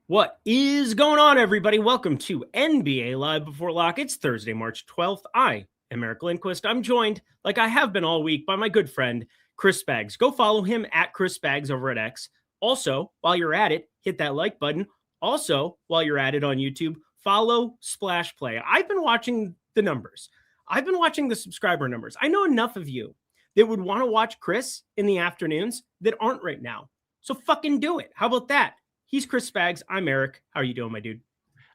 What is going on, everybody? Welcome to NBA Live Before Lock. It's Thursday, March 12th. I am Eric Lindquist. I'm joined, like I have been all week, by my good friend, Chris Spags. Go follow him at Chris Spags over at X. Also, while you're at it, hit that like button. Also, while you're at it on YouTube, follow Splash Play. I've been watching the numbers. I've been watching the subscriber numbers. I know enough of you that would want to watch Chris in the afternoons that aren't right now. So fucking do it. How about that? He's Chris Spags. I'm Eric. How are you doing, my dude?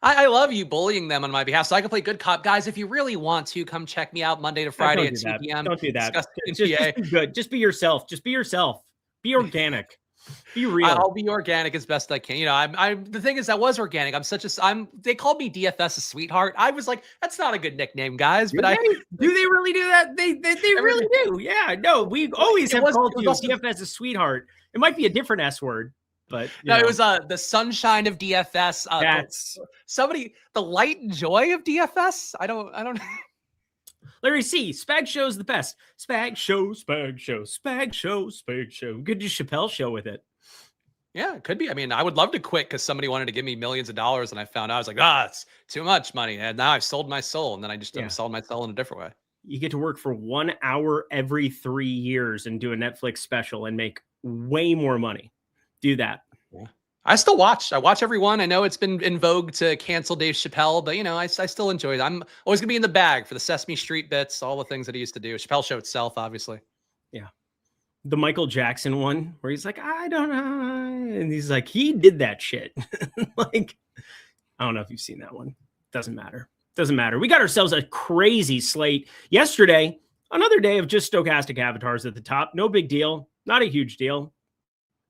I love you bullying them on my behalf, so I can play good cop. Guys, if you really want to, come check me out Monday to Friday at 2 p.m. Don't do that. Just be good. Just be yourself. Just be yourself. Be organic. Be real. I'll be organic as best I can. You know, I'm the thing is, I was organic. They called me DFS a sweetheart. I was like, that's not a good nickname, guys. But do they really do that? They really do. Yeah. No, we always have called you DFS a sweetheart. It might be a different S word. But no, it was the sunshine of DFS. That's the light and joy of DFS. I don't know. Larry C. Spag Show's the best. Spag Show, Spag Show, Spag Show, Spag Show. Good to Chappelle Show with it. Yeah, it could be. I mean, I would love to quit because somebody wanted to give me millions of dollars, and I found out I was like, it's too much money, and now I've sold my soul, and then I just sold my soul in a different way. You get to work for 1 hour every 3 years and do a Netflix special and make way more money. Do that. Yeah. I still watch. I watch everyone. I know it's been in vogue to cancel Dave Chappelle, but I still enjoy it. I'm always gonna be in the bag for the Sesame Street bits, all the things that he used to do. Chappelle Show itself, obviously. Yeah. The Michael Jackson one where he's like, I don't know. And he's like, he did that shit. Like, I don't know if you've seen that one. Doesn't matter. Doesn't matter. We got ourselves a crazy slate. Yesterday, another day of just stochastic avatars at the top. No big deal. Not a huge deal.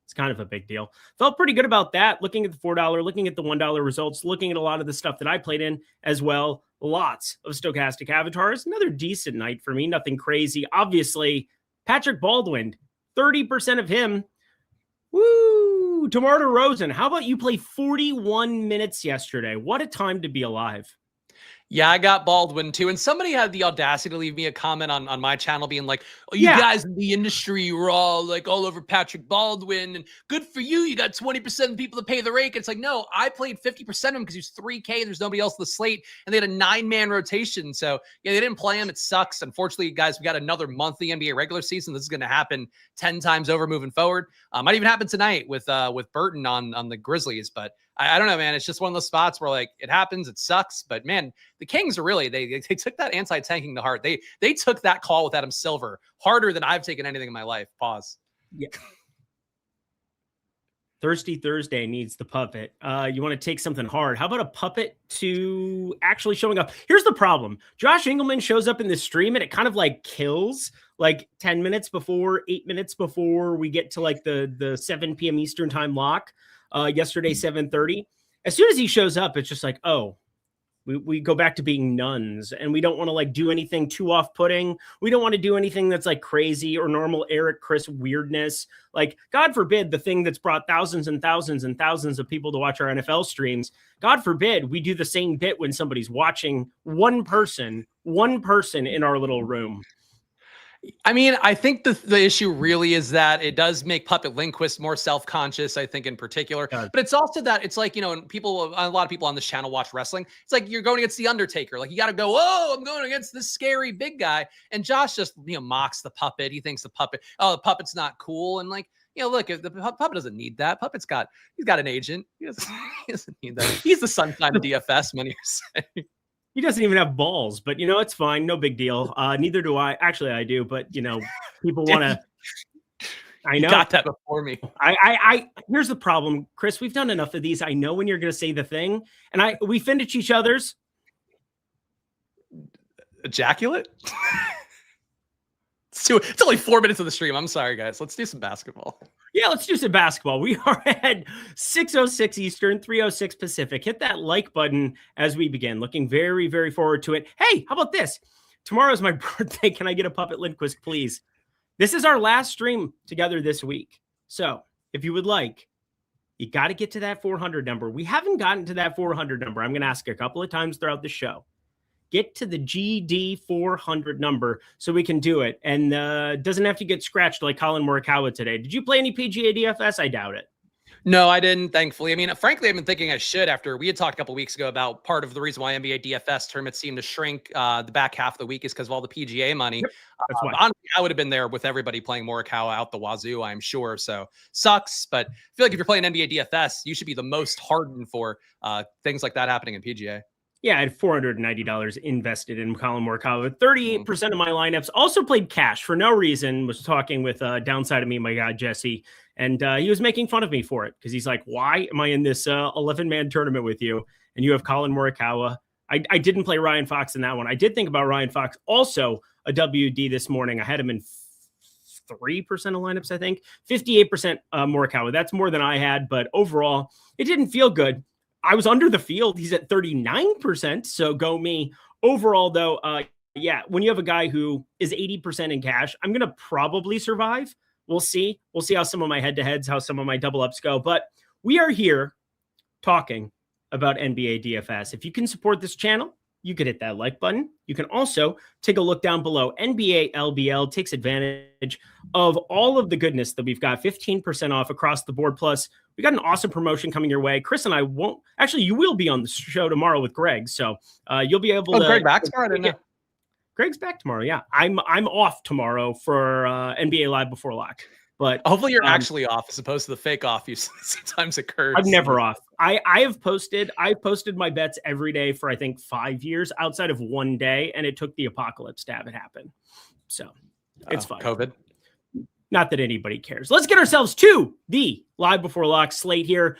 It's kind of a big deal. Felt pretty good about that. Looking at the $4, looking at the $1 results, looking at a lot of the stuff that I played in as well. Lots of stochastic avatars. Another decent night for me. Nothing crazy. Obviously, Patrick Baldwin, 30% of him. Woo! DeMar DeRozan. How about you play 41 minutes yesterday? What a time to be alive. Yeah, I got Baldwin too. And somebody had the audacity to leave me a comment on my channel being like, oh, you guys in the industry were all like all over Patrick Baldwin and good for you. You got 20% of people to pay the rake. It's like, no, I played 50% of him because he's 3K. There's nobody else in the slate. And they had a 9-man rotation. So yeah, they didn't play him. It sucks. Unfortunately, guys, we got another month of the NBA regular season. This is going to happen 10 times over moving forward. Might even happen tonight with Burton on the Grizzlies. But I don't know, man. It's just one of those spots where like it happens. It sucks. But man, the Kings are really, they took that anti-tanking to heart. They took that call with Adam Silver harder than I've taken anything in my life. Pause. Yeah. Thirsty Thursday needs the puppet. You want to take something hard. How about a puppet to actually showing up? Here's the problem. Josh Engleman shows up in the stream and it kind of like kills like 10 minutes before, 8 minutes before we get to like the 7 p.m. Eastern time lock. Yesterday, 7:30. As soon as he shows up, it's just like, oh, we go back to being nuns and we don't want to like do anything too off-putting. We don't want to do anything that's like crazy or normal Eric Chris weirdness. Like, God forbid, the thing that's brought thousands and thousands and thousands of people to watch our NFL streams. God forbid we do the same bit when somebody's watching one person in our little room. I mean, I think the issue really is that it does make Puppet Lindquist more self-conscious, I think in particular. But it's also that it's like, and a lot of people on this channel watch wrestling. It's like you're going against The Undertaker. Like you got to go, oh, I'm going against this scary big guy. And Josh just, mocks the puppet. He thinks the puppet's not cool. And like, look, the puppet doesn't need that. He's got an agent. He doesn't need that. He's the sunshine of DFS, many are saying. He doesn't even have balls, but it's fine. No big deal. Neither do I. Actually, I do, but people want to. I know. You got that before me. I here's the problem, Chris. We've done enough of these. I know when you're going to say the thing, and we finish each other's. Ejaculate? It's only 4 minutes of the stream. I'm sorry, guys. Let's do some basketball. Yeah, let's do some basketball. We are at 6:06 Eastern, 3:06 Pacific. Hit that like button as we begin. Looking very, very forward to it. Hey, how about this? Tomorrow's my birthday. Can I get a Puppet Lindquist, please? This is our last stream together this week. So if you would like, you got to get to that 400 number. We haven't gotten to that 400 number. I'm going to ask a couple of times throughout the show. Get to the GD 400 number so we can do it. And doesn't have to get scratched like Colin Morikawa today. Did you play any PGA DFS? I doubt it. No, I didn't, thankfully. I mean, frankly, I've been thinking I should after we had talked a couple weeks ago about part of the reason why NBA DFS tournaments seem to shrink the back half of the week is because of all the PGA money. Yep, that's why. Honestly, I would have been there with everybody playing Morikawa out the wazoo, I'm sure. So sucks, but I feel like if you're playing NBA DFS, you should be the most hardened for things like that happening in PGA. Yeah, I had $490 invested in Colin Morikawa. 38% of my lineups. Also played cash for no reason. Was talking with downside of me, my guy Jesse, and he was making fun of me for it because he's like, "Why am I in this 11-man tournament with you and you have Colin Morikawa?" I didn't play Ryan Fox in that one. I did think about Ryan Fox. Also a WD this morning. I had him in 3% of lineups. I think 58% Morikawa. That's more than I had, but overall, it didn't feel good. I was under the field. He's at 39%. So go me. Overall, though, yeah, when you have a guy who is 80% in cash, I'm going to probably survive. We'll see. We'll see how some of my head-to-heads, how some of my double-ups go. But we are here talking about NBA DFS. If you can support this channel, you could hit that like button. You can also take a look down below. NBA LBL takes advantage of all of the goodness that we've got. 15% off across the board. Plus, we got an awesome promotion coming your way. Chris and I won't actually. You will be on the show tomorrow with Greg, so you'll be able to. Greg back tomorrow? I didn't know. Greg's back tomorrow. Yeah, I'm off tomorrow for NBA Live Before Lock. But hopefully you're actually off as opposed to the fake off you sometimes occurs. I'm never off. I've posted my bets every day for I think 5 years outside of one day, and it took the apocalypse to have it happen. So it's fine. COVID. Not that anybody cares. Let's get ourselves to the Live Before Lock slate here.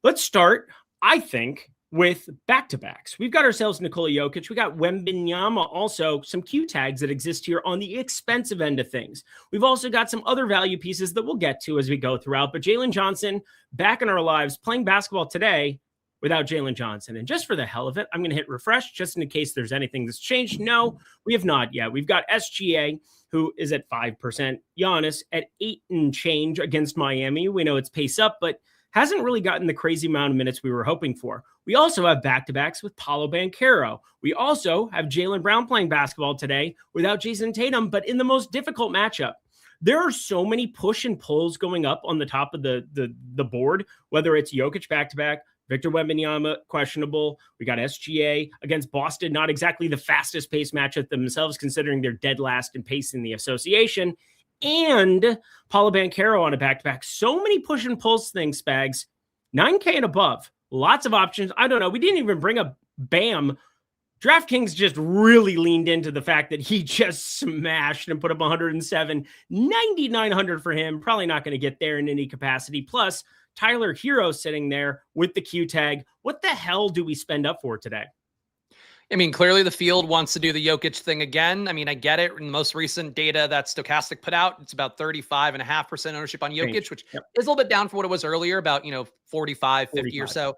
Let's start, I think, with back-to-backs. We've got ourselves Nikola Jokic. We got Wembanyama, also some Q tags that exist here on the expensive end of things. We've also got some other value pieces that we'll get to as we go throughout. But Jalen Johnson back in our lives playing basketball today without Jalen Johnson. And just for the hell of it, I'm going to hit refresh just in case there's anything that's changed. No, we have not yet. We've got SGA, who is at 5%. Giannis at 8 and change against Miami. We know it's pace up, but hasn't really gotten the crazy amount of minutes we were hoping for. We also have back-to-backs with Paolo Banchero. We also have Jaylen Brown playing basketball today without Jason Tatum, but in the most difficult matchup. There are so many push and pulls going up on the top of the board, whether it's Jokic back-to-back, Victor Wembanyama questionable. We got SGA against Boston, not exactly the fastest pace matchup themselves, considering they're dead last in pace in the association. And Paolo Banchero on a back-to-back. So many push and pulls things, Spags. 9K and above. Lots of options. I don't know. We didn't even bring up Bam. DraftKings just really leaned into the fact that he just smashed and put up 107. 9,900 for him. Probably not going to get there in any capacity. Plus, Tyler Hero sitting there with the Q tag. What the hell do we spend up for today? I mean, clearly the field wants to do the Jokic thing again. I mean, I get it. In the most recent data that Stochastic put out, it's about 35.5% ownership on Jokic, which is a little bit down from what it was earlier, about, 45, 50 or so.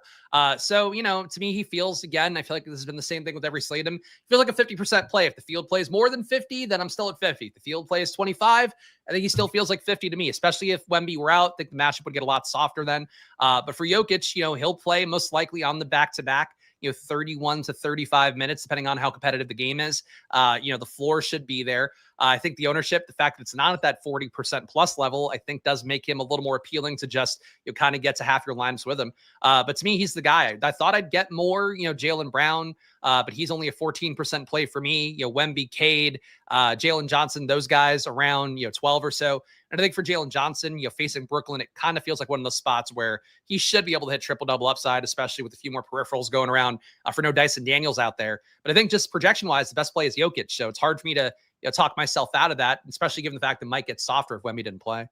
So, to me, he feels, again, I feel like this has been the same thing with every slate. I feel like a 50% play. If the field plays more than 50, then I'm still at 50. If the field plays 25, I think he still feels like 50 to me, especially if Wemby were out. I think the matchup would get a lot softer then. But for Jokic, he'll play most likely on the back-to-back. 31 to 35 minutes, depending on how competitive the game is. The floor should be there. I think the ownership, the fact that it's not at that 40% plus level, I think does make him a little more appealing to just kind of get to half your lineups with him. But to me, he's the guy. I thought I'd get more, Jaylen Brown, but he's only a 14% play for me. Wemby, Cade, Jalen Johnson, those guys around 12 or so. And I think for Jalen Johnson, facing Brooklyn, it kind of feels like one of those spots where he should be able to hit triple-double upside, especially with a few more peripherals going around for no Dyson Daniels out there. But I think just projection-wise, the best play is Jokic. So it's hard for me to talk myself out of that, especially given the fact that it might get softer if Wemby didn't play.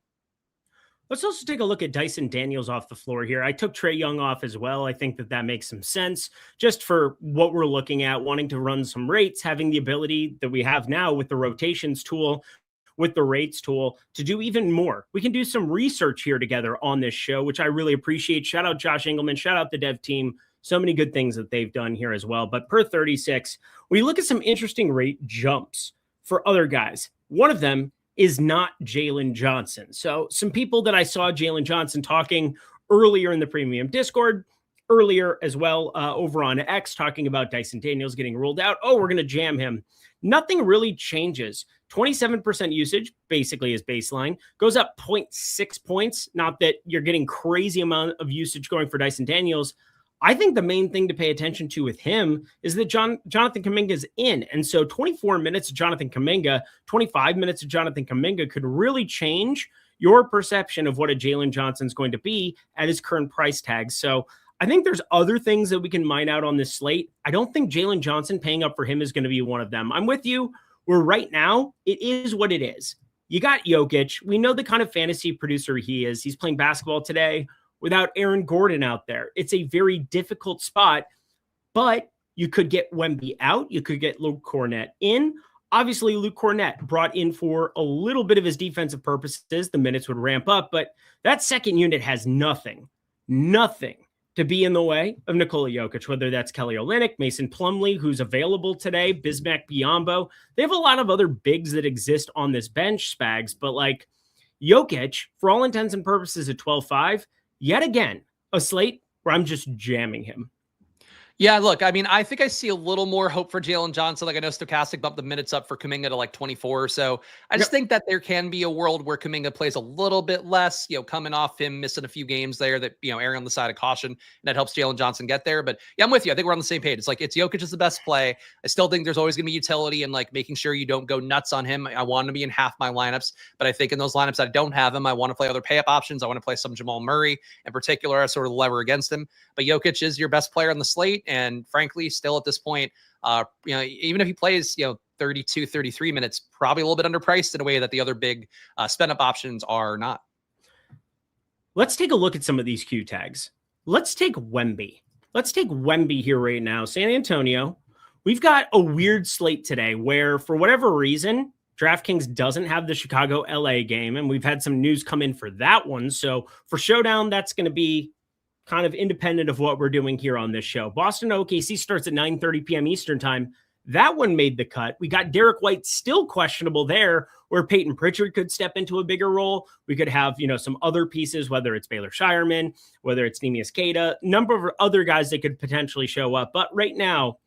Let's also take a look at Dyson Daniels off the floor here. I took Trae Young off as well. I think that makes some sense just for what we're looking at, wanting to run some rates, having the ability that we have now with the rotations tool, with the rates tool to do even more. We can do some research here together on this show, which I really appreciate. Shout out Josh Engleman. Shout out the dev team. So many good things that they've done here as well. But per 36, we look at some interesting rate jumps for other guys. One of them is not Jalen Johnson. So some people that I saw Jalen Johnson talking earlier in the premium Discord, earlier as well over on X, talking about Dyson Daniels getting ruled out. Oh, we're going to jam him. Nothing really changes. 27% usage, basically his baseline, goes up 0.6 points. Not that you're getting crazy amount of usage going for Dyson Daniels. I think the main thing to pay attention to with him is that Jonathan Kuminga is in. And so 24 minutes of Jonathan Kuminga, 25 minutes of Jonathan Kuminga could really change your perception of what a Jalen Johnson's going to be at his current price tag. So I think there's other things that we can mine out on this slate. I don't think Jalen Johnson paying up for him is going to be one of them. I'm with you, where right now it is what it is. You got Jokic. We know the kind of fantasy producer he is. He's playing basketball today without Aaron Gordon out there. It's a very difficult spot, but you could get Wemby out. You could get Luke Cornett in. Obviously, Luke Cornett brought in for a little bit of his defensive purposes. The minutes would ramp up, but that second unit has nothing to be in the way of Nikola Jokic, whether that's Kelly Olynyk, Mason Plumlee, who's available today, Bismack Biyombo. They have a lot of other bigs that exist on this bench, Spags, but like Jokic, for all intents and purposes at 12-5, yet again, a slate where I'm just jamming him. Yeah, look, I mean, I think I see a little more hope for Jalen Johnson. Like I know Stochastic bumped the minutes up for Kuminga to like 24 or so. I just think that there can be a world where Kuminga plays a little bit less, coming off him missing a few games there that, erring on the side of caution, and that helps Jalen Johnson get there. But yeah, I'm with you. I think we're on the same page. It's like, it's Jokic is the best play. I still think there's always going to be utility and like making sure you don't go nuts on him. I want him to be in half my lineups, but I think in those lineups that I don't have him, I want to play other pay up options. I want to play some Jamal Murray in particular as sort of the lever against him. But Jokic is your best player on the slate. And frankly, still at this point, even if he plays, 32, 33 minutes, probably a little bit underpriced in a way that the other big spend up options are not. Let's take a look at some of these Q tags. Let's take Wemby. Let's take Wemby here right now. San Antonio. We've got a weird slate today where, for whatever reason, DraftKings doesn't have the Chicago LA game, and we've had some news come in for that one. So for Showdown, that's going to be kind of independent of what we're doing here on this show. Boston OKC starts at 9:30 p.m. Eastern time. That one made the cut. We got Derek White still questionable there, where Peyton Pritchard could step into a bigger role. We could have, some other pieces, whether it's Baylor Shireman, whether it's Neemias Queta, number of other guys that could potentially show up. But right now,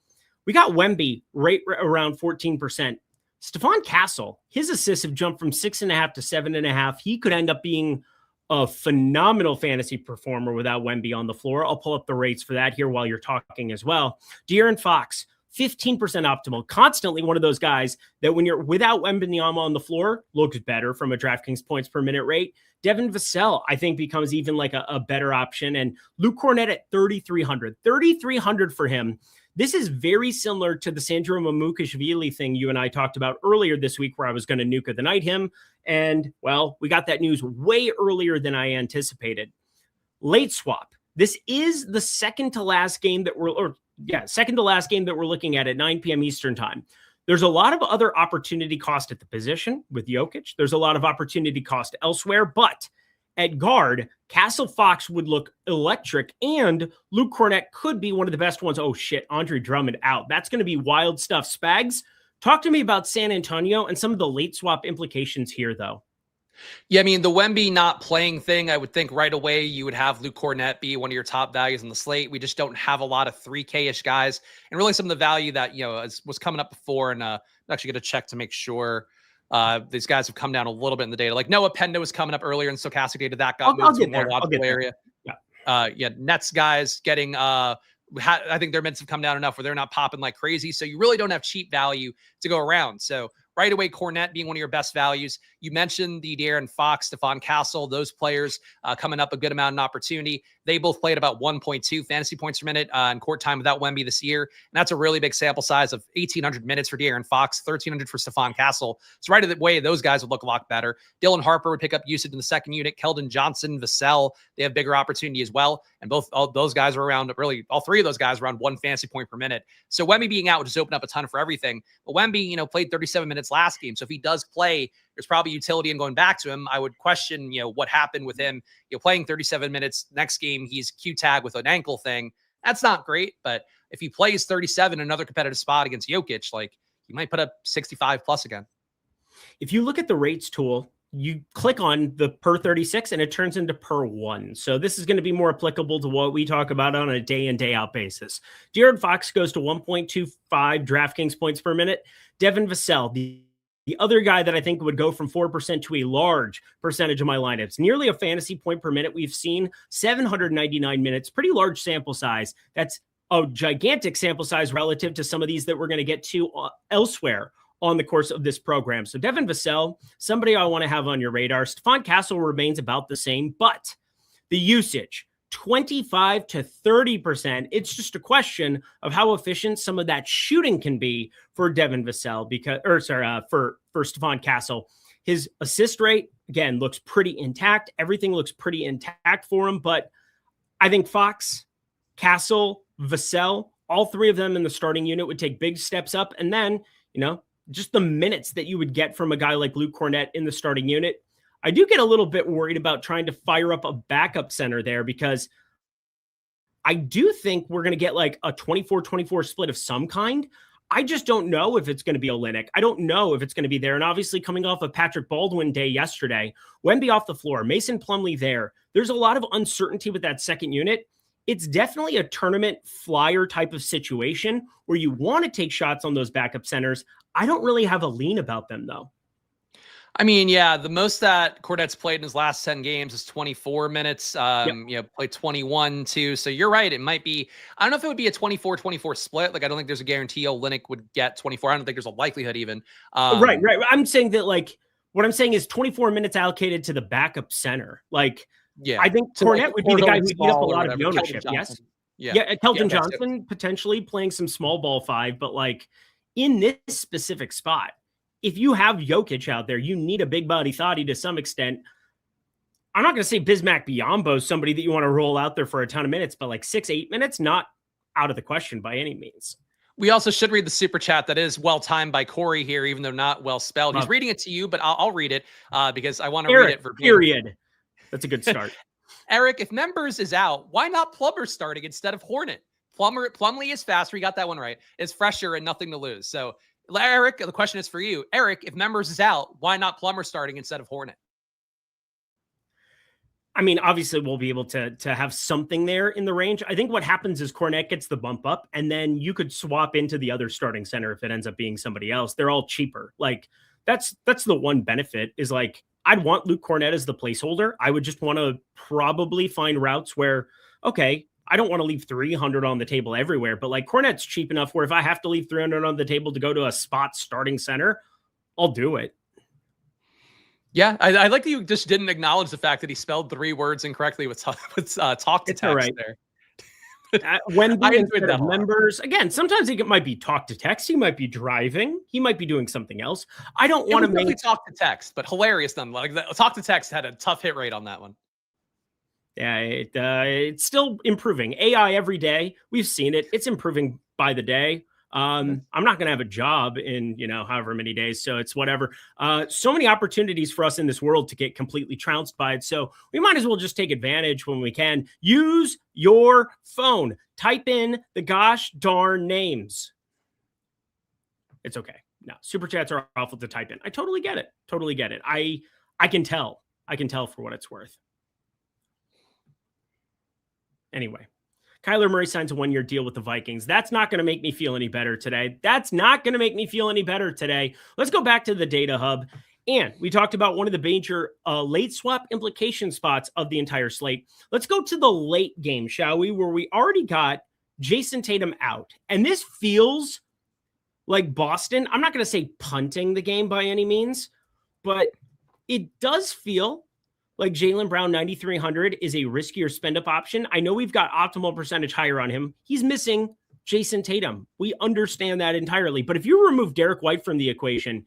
we got Wemby right around 14%. Stephon Castle, his assists have jumped from 6.5 to 7.5. He could end up being a phenomenal fantasy performer without Wemby on the floor. I'll pull up the rates for that here while you're talking as well. De'Aaron Fox, 15% optimal, constantly one of those guys that when you're without Wembanyama on the floor, looks better from a DraftKings points per minute rate. Devin Vassell, I think, becomes even like a better option. And Luke Cornett at 3,300 for him. This is very similar to the Sandro Mamukashvili thing you and I talked about earlier this week, where I was going to nuke of the night him. And, well, we got that news way earlier than I anticipated. Late swap. This is the second to last game that we're looking at 9 p.m. Eastern time. There's a lot of other opportunity cost at the position with Jokic. There's a lot of opportunity cost elsewhere, but at guard, Castle Fox would look electric, and Luke Cornett could be one of the best ones. Oh, shit, Andre Drummond out. That's going to be wild stuff. Spags, talk to me about San Antonio and some of the late swap implications here, though. Yeah, I mean, the Wemby not playing thing, I would think right away you would have Luke Cornett be one of your top values in the slate. We just don't have a lot of 3K-ish guys. And really some of the value that, was coming up before, and I'm actually going to check to make sure these guys have come down a little bit in the data. Like Noah Penda was coming up earlier in stochastic data. That got moved to a more logical area. Yeah. Nets guys getting, I think their minutes have come down enough where they're not popping like crazy. So you really don't have cheap value to go around. So right away, Cornett being one of your best values. You mentioned the De'Aaron Fox, Stephon Castle, those players coming up a good amount of opportunity. They both played about 1.2 fantasy points per minute in court time without Wemby this year. And that's a really big sample size of 1,800 minutes for De'Aaron Fox, 1,300 for Stephon Castle. So right away, those guys would look a lot better. Dylan Harper would pick up usage in the second unit. Keldon Johnson, Vassell, they have bigger opportunity as well. And all those guys are around, really, all three of those guys are around 1 fantasy point per minute. So Wemby being out would just open up a ton for everything. But Wemby, played 37 minutes last game. So if he does play, there's probably utility in going back to him. I would question, what happened with him. Playing 37 minutes. Next game, he's Q tag with an ankle thing. That's not great. But if he plays 37 in another competitive spot against Jokic, like he might put up 65 plus again. If you look at the rates tool, you click on the per 36 and it turns into per 1. So this is going to be more applicable to what we talk about on a day in, day out basis. De'Aaron Fox goes to 1.25 DraftKings points per minute. Devin Vassell, the other guy that I think would go from 4% to a large percentage of my lineups, nearly a fantasy point per minute. We've seen 799 minutes, pretty large sample size. That's a gigantic sample size relative to some of these that we're going to get to elsewhere on the course of this program. So Devin Vassell, somebody I want to have on your radar. Stephon Castle remains about the same, but the usage, 25 to 30%. It's just a question of how efficient some of that shooting can be for Devin Vassell for Stephon Castle. His assist rate, again, looks pretty intact. Everything looks pretty intact for him, but I think Fox, Castle, Vassell, all three of them in the starting unit would take big steps up. And then, just the minutes that you would get from a guy like Luke Cornett in the starting unit. I do get a little bit worried about trying to fire up a backup center there, because I do think we're going to get like a 24-24 split of some kind. I just don't know if it's going to be Olynyk. I don't know if it's going to be there. And obviously coming off of Patrick Baldwin day yesterday, Wemby off the floor, Mason Plumlee there. There's a lot of uncertainty with that second unit. It's definitely a tournament flyer type of situation where you want to take shots on those backup centers. I don't really have a lean about them, though. I mean, yeah, the most that Cornett's played in his last 10 games is 24 minutes. Played 21 too. So you're right. It might be, I don't know if it would be a 24-24 split. Like, I don't think there's a guarantee Olynyk would get 24. I don't think there's a likelihood even. Right. I'm saying that, like, what I'm saying is 24 minutes allocated to the backup center. Like, yeah, I think Cornett would be the guy who'd eat up a lot of the ownership. Yes. Yeah. Kelton Johnson potentially playing some small ball five, but like in this specific spot, if you have Jokic out there, you need a big body thotty to some extent. I'm not going to say Bismack Biyombo is somebody that you want to roll out there for a ton of minutes, but like 6-8 minutes, not out of the question by any means. We also should read the super chat that is well timed by Corey here, even though not well spelled. He's reading it to you, but I'll read it because I want to read it verbatim. Period. That's a good start. Eric, if Members is out, why not Plummer starting instead of Hornet? Plumlee is faster. You got that one right. Is fresher and nothing to lose. So, Eric, the question is for you. Eric, if Members is out, why not Plummer starting instead of Hornet? I mean, obviously, we'll be able to have something there in the range. I think what happens is Cornett gets the bump up, and then you could swap into the other starting center if it ends up being somebody else. They're all cheaper. Like, that's the one benefit is, like, I'd want Luke Cornett as the placeholder. I would just want to probably find routes where, okay, I don't want to leave 300 on the table everywhere, but like Cornett's cheap enough where if I have to leave 300 on the table to go to a spot starting center, I'll do it. Yeah, I like that you just didn't acknowledge the fact that he spelled 3 words incorrectly with talk to text right there. When Members, again, sometimes it might be talk to text. He might be driving. He might be doing something else. I don't want to make talk to text, but hilarious nonetheless. Like, talk to text had a tough hit rate on that one. Yeah, it's still improving. AI every day. We've seen it. It's improving by the day. I'm not going to have a job in, however many days. So it's whatever. So many opportunities for us in this world to get completely trounced by it. So we might as well just take advantage when we can. Use your phone. Type in the gosh darn names. It's okay. No, super chats are awful to type in. I totally get it. Totally get it. I can tell. I can tell for what it's worth. Anyway, Kyler Murray signs a 1-year deal with the Vikings. That's not going to make me feel any better today. Let's go back to the data hub. And we talked about one of the major late swap implication spots of the entire slate. Let's go to the late game, shall we? Where we already got Jason Tatum out. And this feels like Boston. I'm not going to say punting the game by any means, but it does feel like Jaylen Brown 9,300 is a riskier spend-up option. I know we've got optimal percentage higher on him. He's missing Jason Tatum. We understand that entirely. But if you remove Derek White from the equation,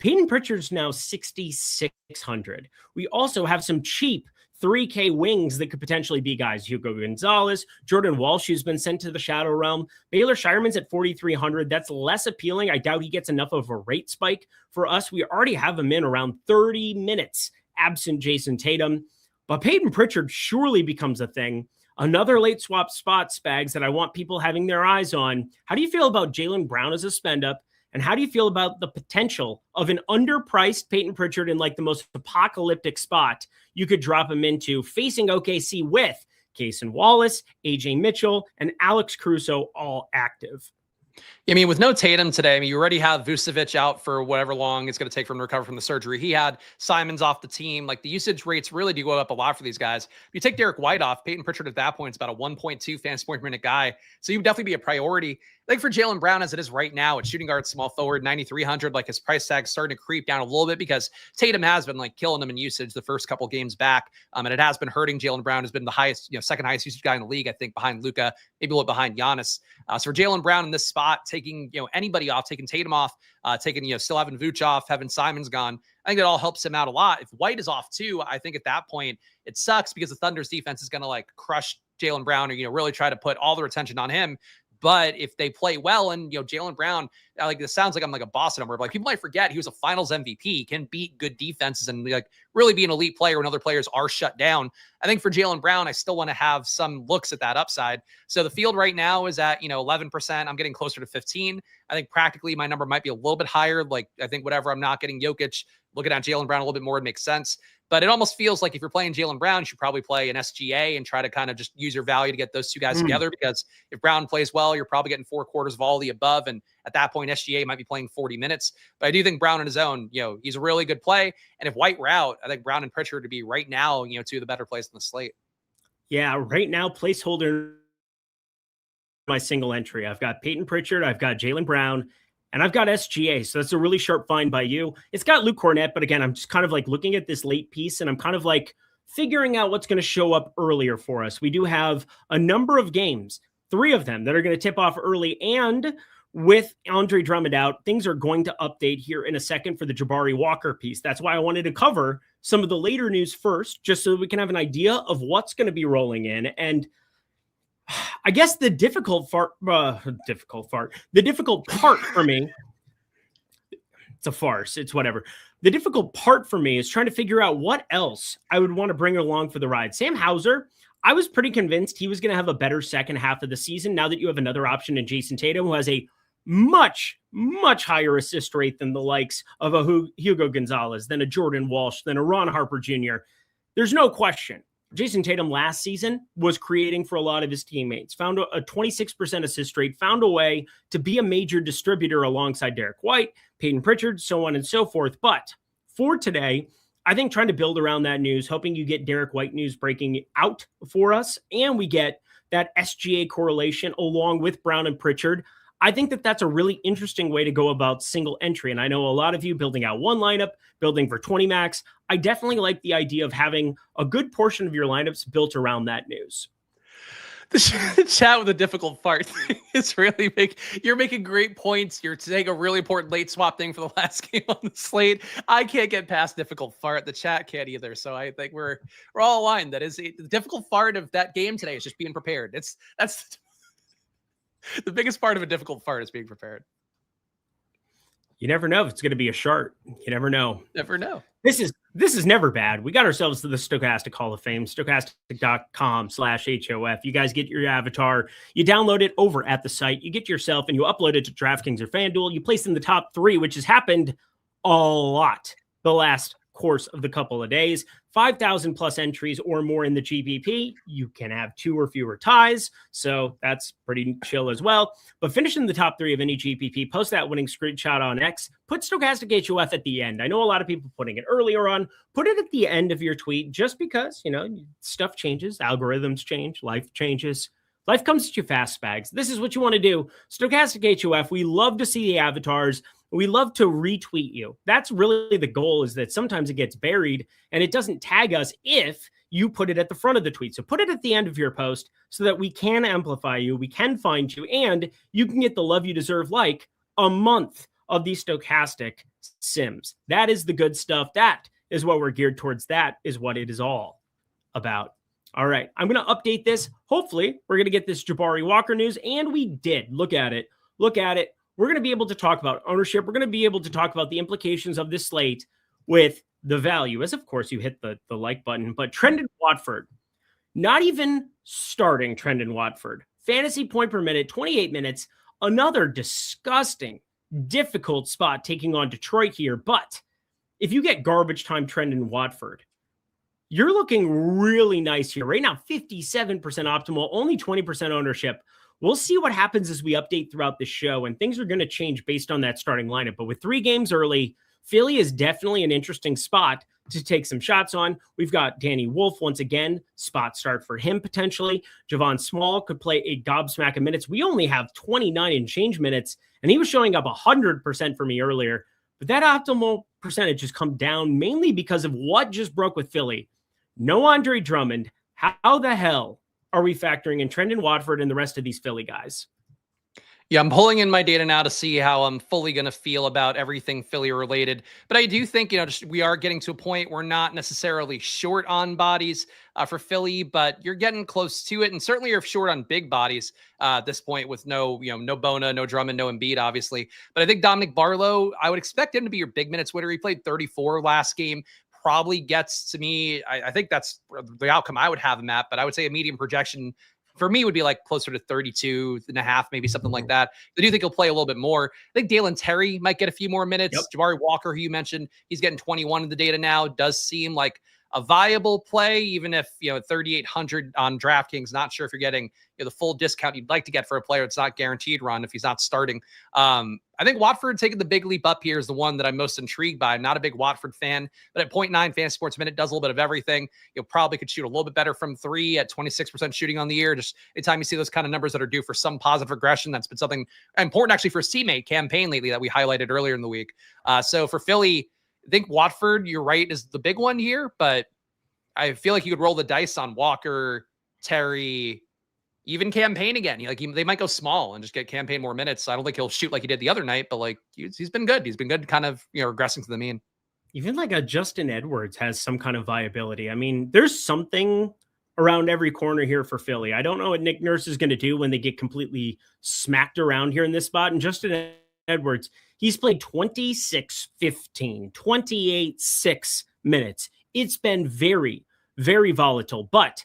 Peyton Pritchard's now 6,600. We also have some cheap 3K wings that could potentially be guys. Hugo Gonzalez, Jordan Walsh, who's been sent to the shadow realm. Baylor Shireman's at 4,300. That's less appealing. I doubt he gets enough of a rate spike for us. We already have him in around 30 minutes. Absent Jason Tatum, but Peyton Pritchard surely becomes a thing. Another late swap spot, Spags, that I want people having their eyes on. How do you feel about Jaylen Brown as a spend up? And how do you feel about the potential of an underpriced Peyton Pritchard in like the most apocalyptic spot you could drop him into, facing OKC with Cason Wallace, AJ Mitchell, and Alex Caruso all active? I mean, with no Tatum today, I mean, you already have Vucevic out for whatever long it's going to take for him to recover from the surgery he had. Simon's off the team. Like, the usage rates really do go up a lot for these guys. If you take Derek White off, Peyton Pritchard at that point is about a 1.2 fantasy point per minute guy. So you would definitely be a priority. I think for Jaylen Brown, as it is right now, at shooting guard, small forward, 9,300, like, his price tag's starting to creep down a little bit because Tatum has been like killing him in usage the first couple games back. And it has been hurting Jaylen Brown, who's been the highest, second highest usage guy in the league, I think, behind Luka, maybe a little behind Giannis. So for Jaylen Brown in this spot, taking, anybody off, taking Tatum off, taking, still having Vooch off, having Simons gone, I think that all helps him out a lot. If White is off too, I think at that point it sucks because the Thunder's defense is going to like crush Jaylen Brown or, really try to put all their attention on him. But if they play well and, Jaylen Brown, like, this sounds like I'm like a boss number, but like, people might forget he was a finals MVP, can beat good defenses and like really be an elite player when other players are shut down. I think for Jaylen Brown, I still want to have some looks at that upside. So the field right now is at, 11%. I'm getting closer to 15. I think practically my number might be a little bit higher. Like, I think whatever I'm not getting Jokic, looking at Jaylen Brown a little bit more, it makes sense. But it almost feels like if you're playing Jaylen Brown, you should probably play an SGA and try to kind of just use your value to get those two guys together. Because if Brown plays well, you're probably getting 4/4 of all the above. And at that point, SGA might be playing 40 minutes. But I do think Brown on his own, he's a really good play. And if White were out, I think Brown and Pritchard to be right now, two of the better plays in the slate. Yeah, right now, placeholder my single entry. I've got Peyton Pritchard, I've got Jaylen Brown, and I've got SGA. So that's a really sharp find by you. It's got Luke Cornett, but again, I'm just kind of like looking at this late piece and I'm kind of like figuring out what's going to show up earlier for us. We do have a number of games, 3 of them that are going to tip off early. And with Andre Drummond out, things are going to update here in a second for the Jabari Walker piece. That's why I wanted to cover some of the later news first, just so we can have an idea of what's going to be rolling in. And I guess the difficult part for me, it's a farce. It's whatever. The difficult part for me is trying to figure out what else I would want to bring along for the ride. Sam Hauser, I was pretty convinced he was going to have a better second half of the season. Now that you have another option in Jason Tatum, who has a much, much higher assist rate than the likes of a Hugo Gonzalez, than a Jordan Walsh, than a Ron Harper Jr. There's no question. Jason Tatum last season was creating for a lot of his teammates, found a 26% assist rate, found a way to be a major distributor alongside Derek White, Peyton Pritchard, so on and so forth. But for today, I think trying to build around that news, hoping you get Derek White news breaking out for us, and we get that SGA correlation along with Brown and Pritchard, I think that that's a really interesting way to go about single entry. And I know a lot of you building out one lineup, building for 20 max. I definitely like the idea of having a good portion of your lineups built around that news. The chat with a difficult fart is really big. You're making great points. You're taking a really important late swap thing for the last game on the slate. I can't get past difficult fart. The chat can't either. So I think we're all aligned. That is the difficult part of that game today is just being prepared. That's the biggest part of a difficult fart is being prepared. You never know if it's going to be a shart. You never know. Never know. This is never bad. We got ourselves to the Stochastic Hall of Fame, stochastic.com/HOF. You guys get your avatar. You download it over at the site. You get yourself and you upload it to DraftKings or FanDuel. You place in the top 3, which has happened a lot the last course of the couple of days. 5,000 plus entries or more in the GPP. You can have 2 or fewer ties, so that's pretty chill as well. But finish in the top 3 of any GPP, post that winning screenshot on X, put Stochastic HOF at the end. I know a lot of people putting it earlier on. Put it at the end of your tweet just because, stuff changes, algorithms change, life changes. Life comes at you fast, Spags. This is what you want to do. Stochastic HOF, we love to see the avatars. We love to retweet you. That's really the goal, is that sometimes it gets buried and it doesn't tag us if you put it at the front of the tweet. So put it at the end of your post so that we can amplify you, we can find you, and you can get the love you deserve, like a month of these Stochastic Sims. That is the good stuff. That is what we're geared towards. That is what it is all about. All right, I'm going to update this. Hopefully, we're going to get this Jabari Walker news, and we did. Look at it. Look at it. We're going to be able to talk about ownership. We're going to be able to talk about the implications of this slate with the value, as of course you hit the like button. But Trendon Watford, not even starting Trendon Watford. Fantasy point per minute, 28 minutes. Another disgusting, difficult spot taking on Detroit here. But if you get garbage time Trendon Watford, you're looking really nice here. Right now, 57% optimal, only 20% ownership. We'll see what happens as we update throughout the show, and things are going to change based on that starting lineup. But with 3 games early, Philly is definitely an interesting spot to take some shots on. We've got Danny Wolf once again, spot start for him potentially. Javon Small could play a gobsmack of minutes. We only have 29 and change minutes, and he was showing up 100% for me earlier. But that optimal percentage has come down mainly because of what just broke with Philly. No Andre Drummond. How the hell are we factoring in Trendon Watford and the rest of these Philly guys? Yeah, I'm pulling in my data now to see how I'm fully going to feel about everything Philly related. But I do think, we are getting to a point where we're not necessarily short on bodies for Philly, but you're getting close to it. And certainly you're short on big bodies at this point with no Bona, no Drummond, no Embiid, obviously. But I think Dominic Barlow, I would expect him to be your big minutes winner. He played 34 last game. Probably gets to me. I think that's the outcome I would have him at, but I would say a medium projection for me would be like closer to 32 and a half, maybe something like that. I do think he'll play a little bit more. I think Dalen Terry might get a few more minutes. Yep. Jabari Walker, who you mentioned, he's getting 21 in the data now. Does seem like a viable play, even if, 3,800 on DraftKings. Not sure if you're getting the full discount you'd like to get for a player. It's not guaranteed run if he's not starting. I think Watford taking the big leap up here is the one that I'm most intrigued by. I'm not a big Watford fan, but at 0.9 fantasy sports minute does a little bit of everything. You probably could shoot a little bit better from 3 at 26% shooting on the year. Just anytime you see those kind of numbers that are due for some positive regression, that's been something important actually for his teammate campaign lately that we highlighted earlier in the week. So for Philly, I think Watford, you're right, is the big one here, but I feel like you could roll the dice on Walker, Terry, even campaign again. They might go small and just get campaign more minutes. I don't think he'll shoot like he did the other night, but he's been good. He's been good, kind of regressing to the mean. Even like a Justin Edwards has some kind of viability. I mean, there's something around every corner here for Philly. I don't know what Nick Nurse is going to do when they get completely smacked around here in this spot. And Justin Edwards, he's played 26-15, 28-6 minutes. It's been very, very volatile, but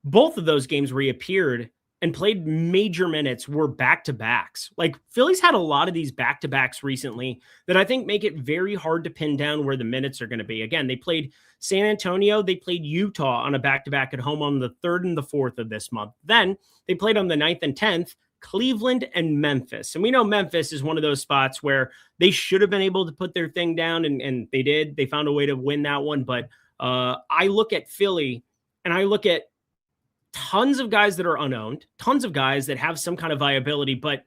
both of those games where he appeared and played major minutes were back-to-backs. Like, Philly's had a lot of these back-to-backs recently that I think make it very hard to pin down where the minutes are going to be. Again, they played San Antonio. They played Utah on a back-to-back at home on the 3rd and the 4th of this month. Then they played on the 9th and 10th, Cleveland and Memphis. And we know Memphis is one of those spots where they should have been able to put their thing down, and they did. They found a way to win that one. But I look at Philly, and I look at tons of guys that are unowned, tons of guys that have some kind of viability, but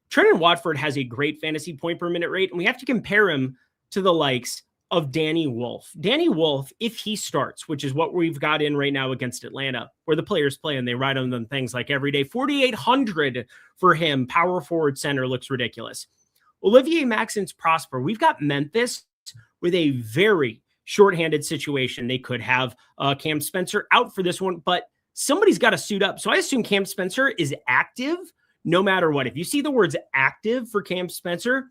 Trendon Watford has a great fantasy point per minute rate, and we have to compare him to the likes of Danny Wolf. Danny Wolf, if he starts, which is what we've got in right now against Atlanta, where the players play and they ride on them things like every day, 4,800 for him, power forward center, looks ridiculous. Olivier Maxence Prosper, we've got Memphis with a very shorthanded situation. They could have Cam Spencer out for this one, but somebody's got to suit up. So I assume Cam Spencer is active no matter what. If you see the words active for Cam Spencer,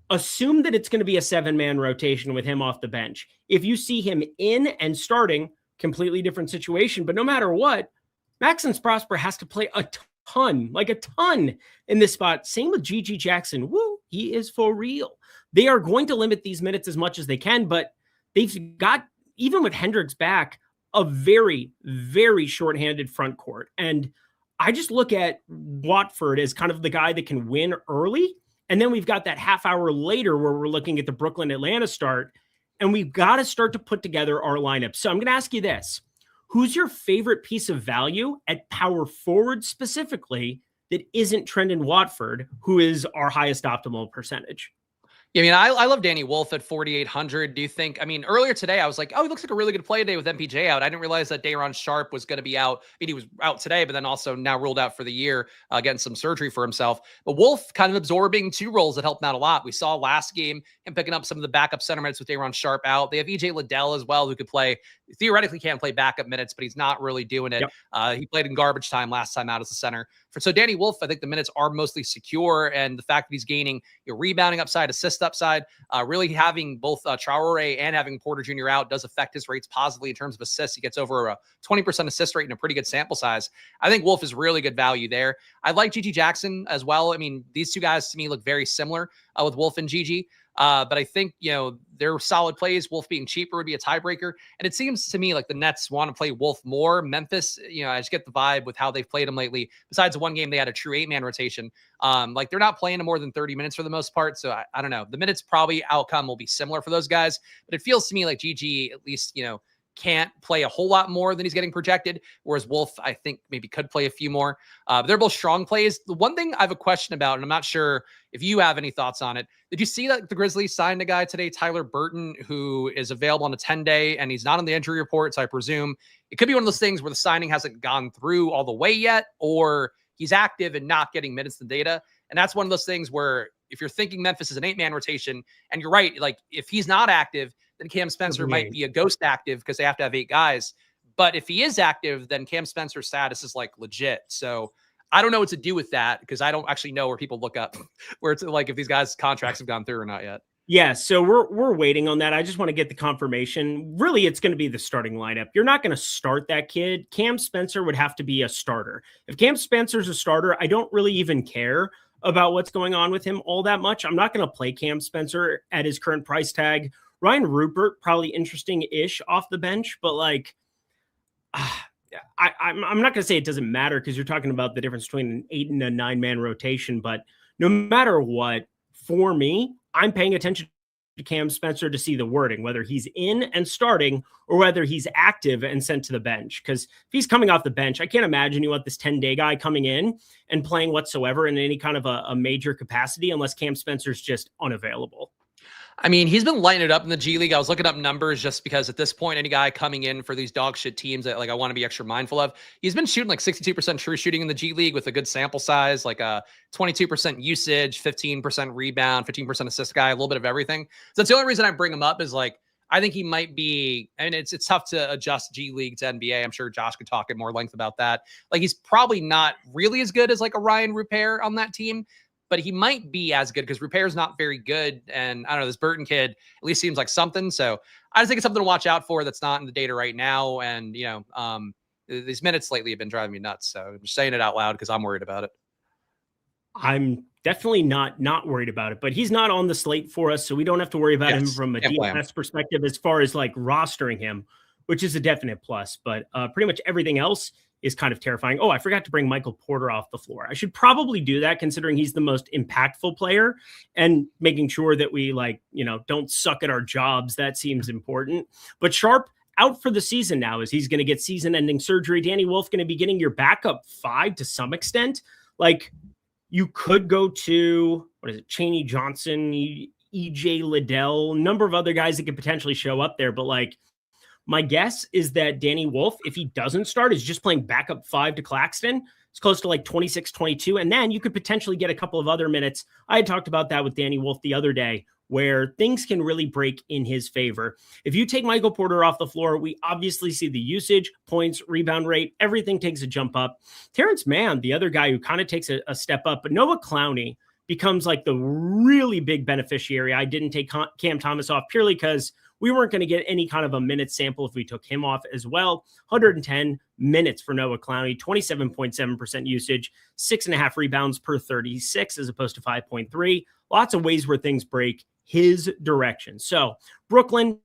assume that it's going to be a 7-man rotation with him off the bench. If you see him in and starting, completely different situation. But no matter what, Maxence Prosper has to play a ton in this spot. Same with G.G. Jackson. Woo, he is for real. They are going to limit these minutes as much as they can, but they've got, even with Hendricks back, a very, very shorthanded front court. And I just look at Watford as kind of the guy that can win early. And then we've got that half hour later where we're looking at the Brooklyn-Atlanta start, and we've got to start to put together our lineup. So I'm going to ask you this. Who's your favorite piece of value at power forward specifically that isn't Trendon Watford, who is our highest optimal percentage? Yeah, I love Danny Wolf at 4,800. Do you think, earlier today, I was like, oh, he looks like a really good play today with MPJ out. I didn't realize that Day'Ron Sharpe was going to be out. He was out today, but then also now ruled out for the year, getting some surgery for himself. But Wolf kind of absorbing 2 roles that helped him out a lot. We saw last game him picking up some of the backup center minutes with Day'Ron Sharpe out. They have EJ Liddell as well, who could play, theoretically can play backup minutes, but he's not really doing it. Yep. He played in garbage time last time out as a center. So Danny Wolf, I think the minutes are mostly secure, and the fact that he's gaining rebounding upside, assist upside, really having both Traore and having Porter Jr. out does affect his rates positively in terms of assists. He gets over a 20% assist rate in a pretty good sample size. I think Wolf is really good value there. I like G.G. Jackson as well. These two guys to me look very similar with Wolf and G.G. But I think, they're solid plays. Wolf being cheaper would be a tiebreaker. And it seems to me like the Nets want to play Wolf more. Memphis, I just get the vibe with how they've played him lately. Besides the one game, they had a true 8-man rotation. Like they're not playing him more than 30 minutes for the most part. So I don't know. The minutes probably outcome will be similar for those guys. But it feels to me like GG at least, can't play a whole lot more than he's getting projected, whereas Wolf, I think, maybe could play a few more. They're both strong plays. The one thing I have a question about, and I'm not sure if you have any thoughts on it, did you see that the Grizzlies signed a guy today, Tyler Burton, who is available on a 10-day, and he's not on the injury report, so I presume it could be one of those things where the signing hasn't gone through all the way yet, or he's active and not getting minutes and data. And that's one of those things where if you're thinking Memphis is an 8-man rotation, and you're right, like if he's not active, then Cam Spencer might be a ghost active because they have to have 8 guys. But if he is active, then Cam Spencer's status is like legit. So I don't know what to do with that because I don't actually know where people look up where it's like if these guys' contracts have gone through or not yet. Yeah, so we're waiting on that. I just want to get the confirmation. Really, it's going to be the starting lineup. You're not going to start that kid. Cam Spencer would have to be a starter. If Cam Spencer's a starter, I don't really even care about what's going on with him all that much. I'm not going to play Cam Spencer at his current price tag. Ryan Rupert, probably interesting-ish off the bench, but like, I'm not going to say it doesn't matter because you're talking about the difference between an 8 and a 9-man rotation, but no matter what, for me, I'm paying attention to Cam Spencer to see the wording, whether he's in and starting or whether he's active and sent to the bench. Because if he's coming off the bench, I can't imagine you want this 10-day guy coming in and playing whatsoever in any kind of a major capacity unless Cam Spencer's just unavailable. I mean, he's been lighting it up in the G League. I was looking up numbers just because at this point, any guy coming in for these dog shit teams that like I want to be extra mindful of, he's been shooting like 62% true shooting in the G League with a good sample size, like a 22% usage, 15% rebound, 15% assist guy, a little bit of everything. So that's the only reason I bring him up is like, I think he might be, and it's tough to adjust G League to NBA. I'm sure Josh could talk at more length about that. Like he's probably not really as good as like a Ryan Rupert on that team, but he might be as good because Rupert's not very good. And I don't know, this Burton kid at least seems like something. So I just think it's something to watch out for that's not in the data right now. And, these minutes lately have been driving me nuts. So I'm just saying it out loud because I'm worried about it. I'm definitely not worried about it, but he's not on the slate for us. So we don't have to worry about him from a DFS perspective as far as like rostering him, which is a definite plus. But pretty much everything else is kind of terrifying. Oh, I forgot to bring Michael Porter off the floor. I should probably do that considering he's the most impactful player and making sure that we don't suck at our jobs. That seems important. But Sharp out for the season now as he's going to get season-ending surgery. Danny Wolf going to be getting your backup 5 to some extent. Like you could go to, Chaney Johnson, EJ Liddell, a number of other guys that could potentially show up there. But like, my guess is that Danny Wolf, if he doesn't start, is just playing backup 5 to Claxton. It's close to like 26, 22. And then you could potentially get a couple of other minutes. I had talked about that with Danny Wolf the other day, where things can really break in his favor. If you take Michael Porter off the floor, we obviously see the usage, points, rebound rate, everything takes a jump up. Terrence Mann, the other guy who kind of takes a step up, but Noah Clowney becomes like the really big beneficiary. I didn't take Cam Thomas off purely because we weren't going to get any kind of a minute sample if we took him off as well. 110 minutes for Noah Clowney, 27.7% usage, 6.5 rebounds per 36 as opposed to 5.3. Lots of ways where things break his direction. So Brooklyn,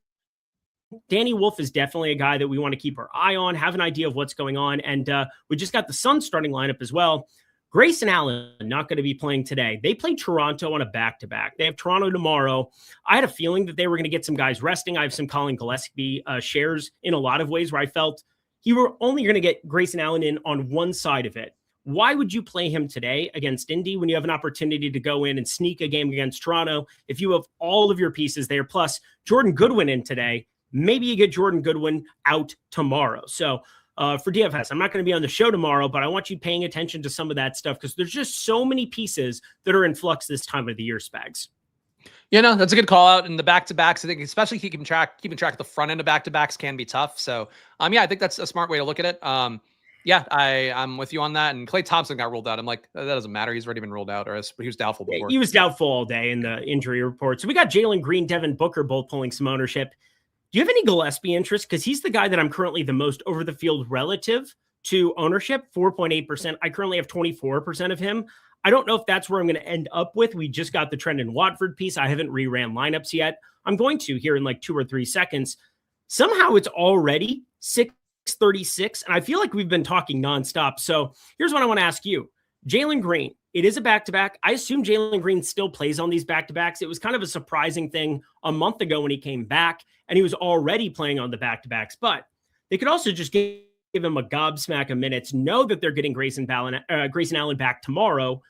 Danny Wolf is definitely a guy that we want to keep our eye on, have an idea of what's going on. And we just got the Suns starting lineup as well. Grayson Allen not going to be playing today. They play Toronto on a back-to-back. They have Toronto tomorrow. I had a feeling that they were going to get some guys resting. I have some Colin Gillespie shares in a lot of ways where I felt you were only going to get Grayson Allen in on one side of it. Why would you play him today against Indy when you have an opportunity to go in and sneak a game against Toronto? If you have all of your pieces there, plus Jordan Goodwin in today, maybe you get Jordan Goodwin out tomorrow. So for DFS, I'm not going to be on the show tomorrow, but I want you paying attention to some of that stuff because there's just so many pieces that are in flux this time of the year, Spags. That's a good call out. And the back-to-backs, I think, especially keeping track of the front end of back-to-backs can be tough. So, I think that's a smart way to look at it. I'm with you on that. And Klay Thompson got ruled out. I'm like, that doesn't matter. He's already been ruled out, or he was doubtful before. He was doubtful all day in the injury report. So we got Jalen Green, Devin Booker both pulling some ownership. Do you have any Gillespie interest? Because he's the guy that I'm currently the most over the field relative to ownership, 4.8%. I currently have 24% of him. I don't know if that's where I'm going to end up with. We just got the Trendon Watford piece. I haven't reran lineups yet. I'm going to here in like 2 or 3 seconds. Somehow it's already 6:36, and I feel like we've been talking nonstop. So here's what I want to ask you. Jalen Green, it is a back-to-back. I assume Jalen Green still plays on these back-to-backs. It was kind of a surprising thing a month ago when he came back, and he was already playing on the back-to-backs. But they could also just give him a gobsmack of minutes, know that they're getting Grayson Allen back tomorrow,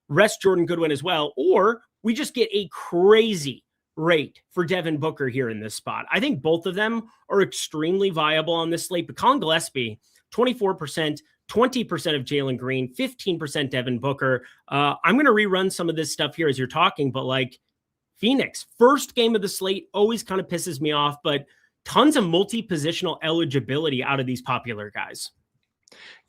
rest Jordan Goodwin as well, or we just get a crazy rate for Devin Booker here in this spot. I think both of them are extremely viable on this slate, but Colin Gillespie, 24%, 20% of Jalen Green, 15% Devin Booker. I'm going to rerun some of this stuff here as you're talking, but like Phoenix, first game of the slate always kind of pisses me off, but tons of multi-positional eligibility out of these popular guys.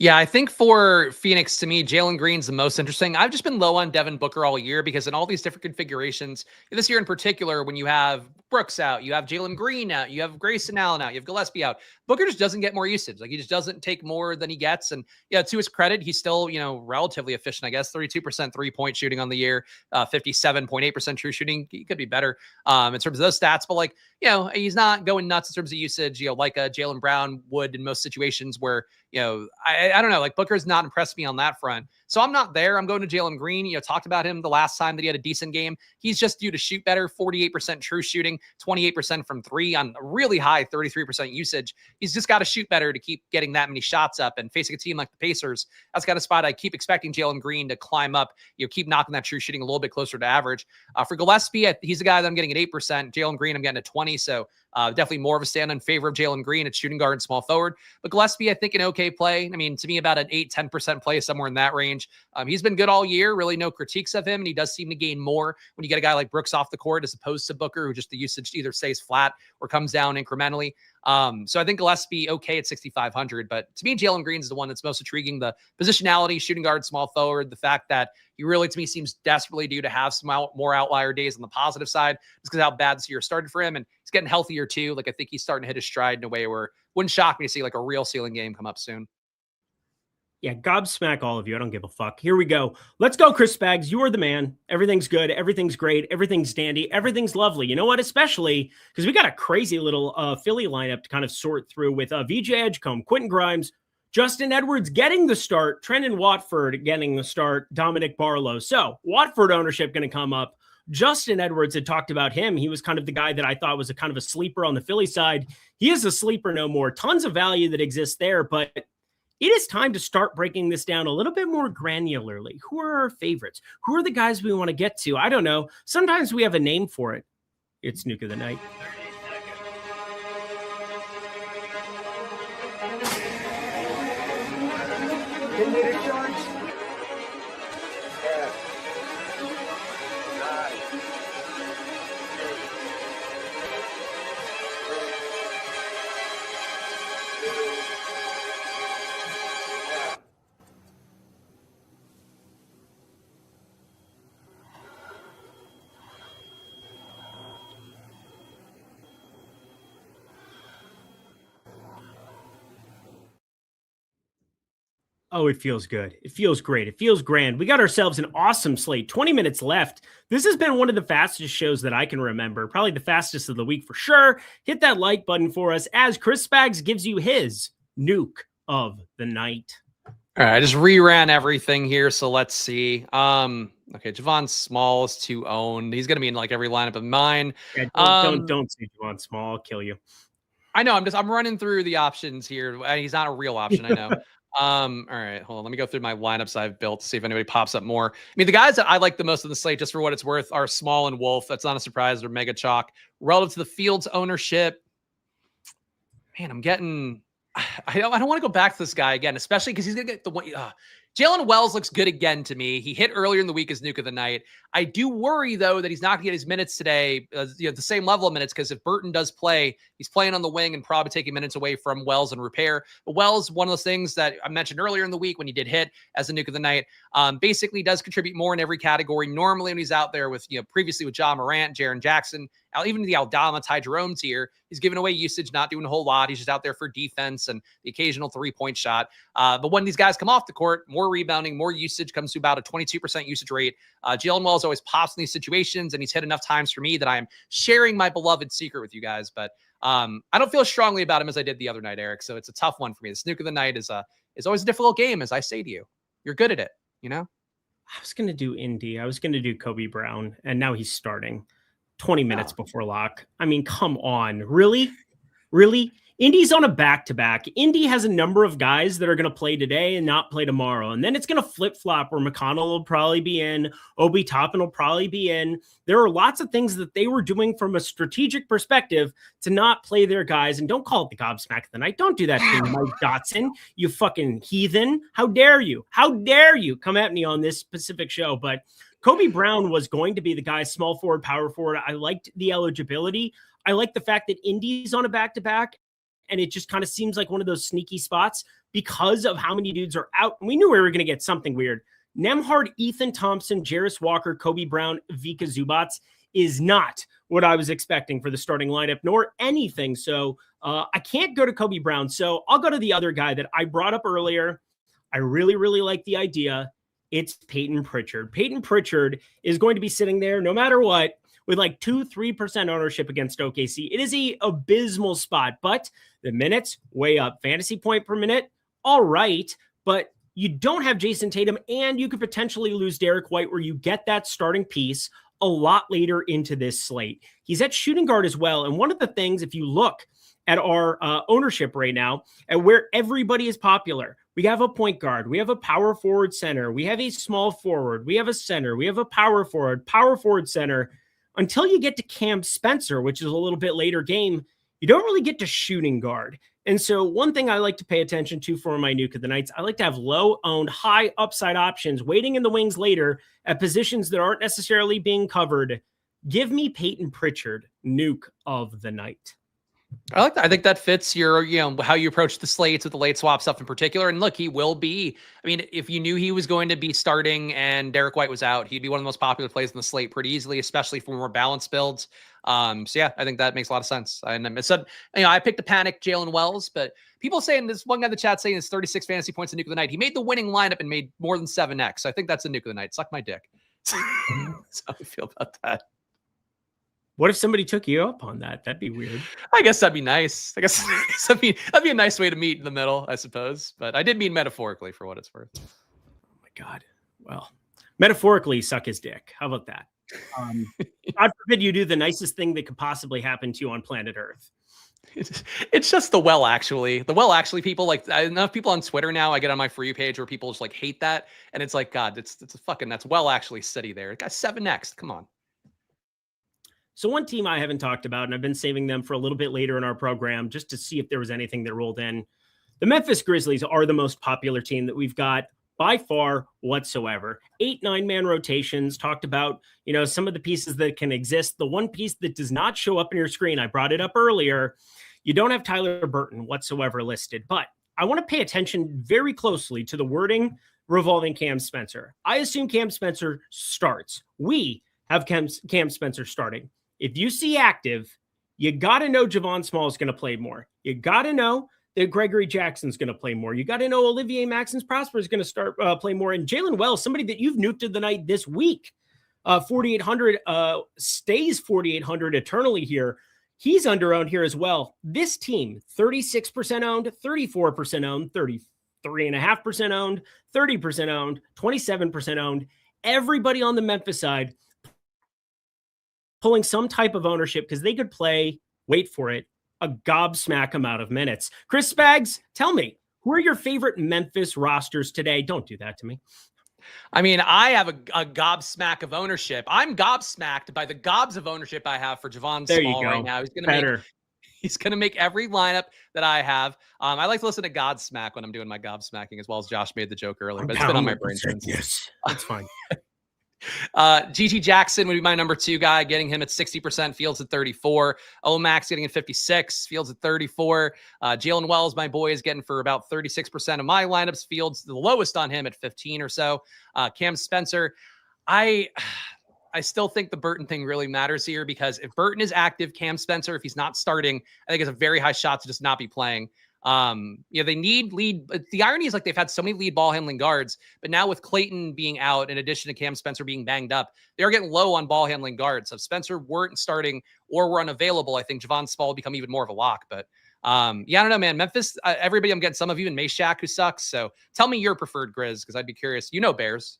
Yeah, I think for Phoenix, to me, Jalen Green's the most interesting. I've just been low on Devin Booker all year because in all these different configurations, this year in particular, when you have Brooks out, you have Jalen Green out, you have Grayson Allen out, you have Gillespie out, Booker just doesn't get more usage. Like he just doesn't take more than he gets. And yeah, to his credit, he's still, relatively efficient, I guess, 32% 3-point shooting on the year, 57.8% true shooting. He could be better in terms of those stats, but he's not going nuts in terms of usage, like a Jaylen Brown would in most situations where, I don't know, like Booker's not impressed me on that front. So I'm not there. I'm going to Jalen Green. Talked about him the last time that he had a decent game. He's just due to shoot better, 48% true shooting, 28% from 3 on a really high 33% usage. He's just got to shoot better to keep getting that many shots up, and facing a team like the Pacers, that's got a spot I keep expecting Jalen Green to climb up, keep knocking that true shooting a little bit closer to average. For Gillespie, he's a guy that I'm getting at 8%. Jalen Green, I'm getting at 20. So definitely more of a stand in favor of Jalen Green at shooting guard and small forward. But Gillespie, I think an okay play. I mean, to me, about an 8-10% play, somewhere in that range. He's been good all year. Really no critiques of him. And he does seem to gain more when you get a guy like Brooks off the court as opposed to Booker, who just the usage either stays flat or comes down incrementally. So I think Gillespie okay at 6,500. But to me, Jalen Green's the one that's most intriguing. The positionality, shooting guard, small forward, the fact that he really, to me, seems desperately due to have some more outlier days on the positive side, just because how bad this year started for him. And he's getting healthier too. Like I think he's starting to hit his stride in a way where it wouldn't shock me to see like a real ceiling game come up soon. Yeah, gobsmack all of you. I don't give a fuck. Here we go. Let's go, Chris Spags. You are the man. Everything's good. Everything's great. Everything's dandy. Everything's lovely. You know what? Especially because we got a crazy little Philly lineup to kind of sort through with VJ Edgecombe, Quentin Grimes, Justin Edwards getting the start, Trendon Watford getting the start, Dominic Barlow. So Watford ownership going to come up. Justin Edwards had talked about him. He was kind of the guy that I thought was a kind of a sleeper on the Philly side. He is a sleeper no more. Tons of value that exists there, but it is time to start breaking this down a little bit more granularly. Who are our favorites? Who are the guys we want to get to? I don't know. Sometimes we have a name for it. It's Nuke of the Night. Oh, it feels good. It feels great. It feels grand. We got ourselves an awesome slate. 20 minutes left. This has been one of the fastest shows that I can remember. Probably the fastest of the week for sure. Hit that like button for us as Chris Spags gives you his Nuke of the Night. All right, I just reran everything here, so let's see. Okay, Javon Small is 2 owned. He's going to be in like every lineup of mine. Yeah, don't say Javon Small. I'll kill you. I know. I'm running through the options here. He's not a real option. I know. All right, hold on. Let me go through my lineups I've built to see if anybody pops up more. I mean, the guys that I like the most on the slate, just for what it's worth, are Small and Wolf. That's not a surprise. They're mega chalk. Relative to the Fields ownership, man, I'm getting. I don't want to go back to this guy again, especially because he's gonna get the one. Jalen Wells looks good again to me. He hit earlier in the week as Nuke of the Night. I do worry, though, that he's not going to get his minutes today, the same level of minutes, because if Burton does play, he's playing on the wing and probably taking minutes away from Wells and Repair. But Wells, one of those things that I mentioned earlier in the week when he did hit as a Nuke of the Night, basically does contribute more in every category. Normally when he's out there with, previously with Ja Morant, Jaren Jackson, even the Aldama, Ty Jerome tier, he's giving away usage, not doing a whole lot. He's just out there for defense and the occasional 3-point shot. But when these guys come off the court, more rebounding, more usage, comes to about a 22% usage rate. Jalen Wells always pops in these situations, and he's hit enough times for me that I'm sharing my beloved secret with you guys. But I don't feel as strongly about him as I did the other night, Eric. So it's a tough one for me. The Snook of the night is always a difficult game, as I say to you. You're good at it, you know? I was going to do Indy. I was going to do Kobe Brown, and now he's starting 20 minutes before lock. I mean, come on. Really? Really? Indy's on a back-to-back. Indy has a number of guys that are going to play today and not play tomorrow. And then it's going to flip-flop where McConnell will probably be in. Obi Toppin will probably be in. There are lots of things that they were doing from a strategic perspective to not play their guys. And don't call it the gobsmack of the night. Don't do that to Mike Dotson, you fucking heathen. How dare you? How dare you come at me on this specific show? But Kobe Brown was going to be the guy, small forward, power forward. I liked the eligibility. I like the fact that Indy's on a back-to-back. And it just kind of seems like one of those sneaky spots because of how many dudes are out. And we knew we were going to get something weird. Nembhard, Ethan Thompson, Jarris Walker, Kobe Brown, Vika Zubats is not what I was expecting for the starting lineup, nor anything. So I can't go to Kobe Brown. So I'll go to the other guy that I brought up earlier. I really, really like the idea. It's Peyton Pritchard. Peyton Pritchard is going to be sitting there no matter what, with like 2-3% ownership against OKC. It is a abysmal spot, but the minutes way up. Fantasy point per minute, all right, but you don't have Jason Tatum, and you could potentially lose Derek White, where you get that starting piece a lot later into this slate. He's at shooting guard as well, and one of the things, if you look at our ownership right now, at where everybody is popular, we have a point guard, we have a power forward center, we have a small forward, we have a center, we have a power forward center. Until you get to Cam Spencer, which is a little bit later game, you don't really get to shooting guard. And so one thing I like to pay attention to for my Nuke of the Nights, I like to have low-owned, high upside options waiting in the wings later at positions that aren't necessarily being covered. Give me Peyton Pritchard, Nuke of the Night. I like that. I think that fits your, how you approach the slates with the late swap stuff in particular. And look, he will be, I mean, if you knew he was going to be starting and Derek White was out, he'd be one of the most popular plays in the slate pretty easily, especially for more balanced builds. So yeah, I think that makes a lot of sense. And it said, I picked a panic Jalen Wells, but people saying this, one guy in the chat saying it's 36 fantasy points in Nuke of the Night. He made the winning lineup and made more than 7x. So I think that's a Nuke of the Night. Suck my dick. That's how I feel about that. What if somebody took you up on that? That'd be weird. I guess that'd be nice. I guess that'd be a nice way to meet in the middle, I suppose. But I did mean metaphorically for what it's worth. Oh my God. Well, metaphorically, suck his dick. How about that? God forbid you do the nicest thing that could possibly happen to you on planet Earth. It's just the well actually people, like enough people on Twitter now. I get on my For You page where people just like hate that. And it's like, God, it's a fucking, that's well actually city there. It got 7x. Come on. So one team I haven't talked about, and I've been saving them for a little bit later in our program just to see if there was anything that rolled in. The Memphis Grizzlies are the most popular team that we've got by far whatsoever. 8-9-man rotations, talked about, some of the pieces that can exist. The one piece that does not show up in your screen, I brought it up earlier, you don't have Tyler Burton whatsoever listed, but I want to pay attention very closely to the wording revolving Cam Spencer. I assume Cam Spencer starts. We have Cam Spencer starting. If you see active, you got to know Javon Small is going to play more. You got to know that Gregory Jackson's going to play more. You got to know Olivier Maxence Prosper is going to play more. And Jalen Wells, somebody that you've nuked of the night this week, 4,800 stays 4,800 eternally here. He's under-owned here as well. This team, 36% owned, 34% owned, 33.5% owned, 30% owned, 27% owned. Everybody on the Memphis side pulling some type of ownership because they could play, wait for it, a gobsmack amount of minutes. Chris Spags, tell me, who are your favorite Memphis rosters today? Don't do that to me. I mean, I have a gobsmack of ownership. I'm gobsmacked by the gobs of ownership I have for Javon Small right now. He's going to make every lineup that I have. I like to listen to Godsmack when I'm doing my gobsmacking, as well as Josh made the joke earlier, but it's been on my brain since. Yes, that's fine. GG Jackson would be my number 2 guy, getting him at 60%, Fields at 34. Omax getting at 56, Fields at 34. Jalen Wells, my boy, is getting for about 36% of my lineups. Fields, the lowest on him at 15 or so. Cam Spencer, I still think the Burton thing really matters here, because if Burton is active, Cam Spencer, if he's not starting, I think it's a very high shot to just not be playing. They need lead. The irony is, like, they've had so many lead ball handling guards, but now with Clayton being out, in addition to Cam Spencer being banged up, they're getting low on ball handling guards. So if Spencer weren't starting or were unavailable, I think Javon Small will become even more of a lock. But I don't know, man. Memphis, everybody, I'm getting some of you, and Meshack, who sucks. So tell me your preferred Grizz, because I'd be curious. Bears.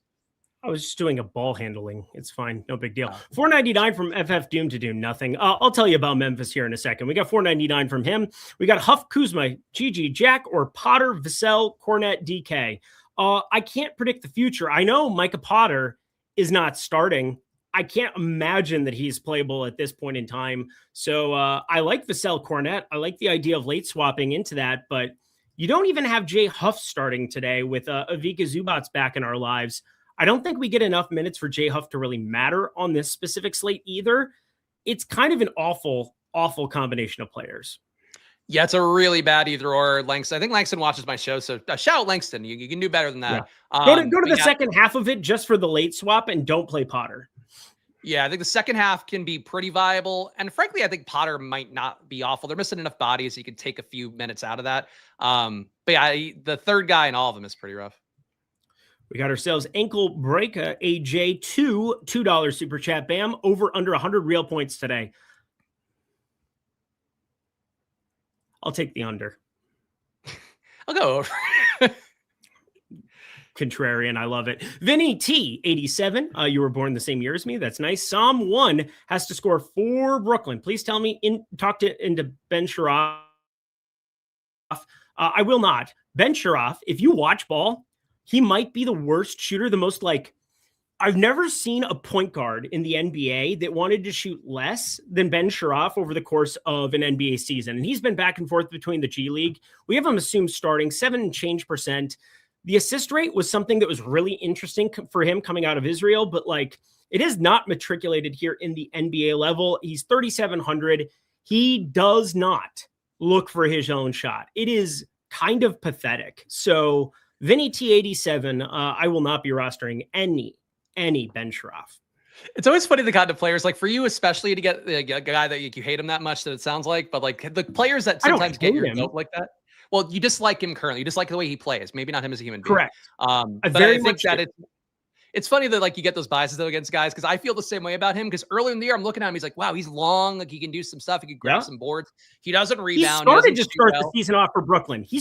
I was just doing a ball handling. It's fine. No big deal. $4.99 from FF Doom to do nothing. I'll tell you about Memphis here in a second. We got $4.99 from him. We got Huff, Kuzma, Gigi, Jack, or Potter, Vassell, Cornette, DK. I can't predict the future. I know Micah Potter is not starting. I can't imagine that he's playable at this point in time. So I like Vassell, Cornette. I like the idea of late swapping into that, but you don't even have Jay Huff starting today with Ivica Zubats back in our lives. I don't think we get enough minutes for Jay Huff to really matter on this specific slate either. It's kind of an awful, awful combination of players. Yeah, it's a really bad either or. Langston, I think Langston watches my show, so shout out Langston. You can do better than that. Yeah. Go to the second half of it just for the late swap, and don't play Potter. Yeah, I think the second half can be pretty viable. And frankly, I think Potter might not be awful. They're missing enough bodies so you can take a few minutes out of that. But yeah, the third guy in all of them is pretty rough. We got ourselves Ankle Breaker AJ $2 super chat. Bam, over under 100 real points today. I'll take the under. I'll go over. Contrarian, I love it. Vinny T 87. You were born the same year as me. That's nice. Psalm 1 has to score for Brooklyn. Please tell me into Ben Sharaf. I will not. Ben Sharaf, if you watch ball, he might be the worst shooter, the most I've never seen a point guard in the NBA that wanted to shoot less than Ben Sharaf over the course of an NBA season. And he's been back and forth between the G League. We have him assumed starting 7% and change. The assist rate was something that was really interesting for him coming out of Israel, but it is not matriculated here in the NBA level. He's 3,700. He does not look for his own shot. It is kind of pathetic. So Vinny T87, I will not be rostering any Ben Sharaf. It's always funny, the kind of players, like for you especially, to get a guy that you hate him that much that it sounds like, but the players that sometimes get your vote like that. Well, you dislike him currently. You dislike the way he plays. Maybe not him as a human being. Correct. But I think that it's funny that you get those biases though against guys, because I feel the same way about him. Because earlier in the year, I'm looking at him, he's like, wow, he's long. He can do some stuff. He can grab some boards. He doesn't rebound. He started to start the season off for Brooklyn. He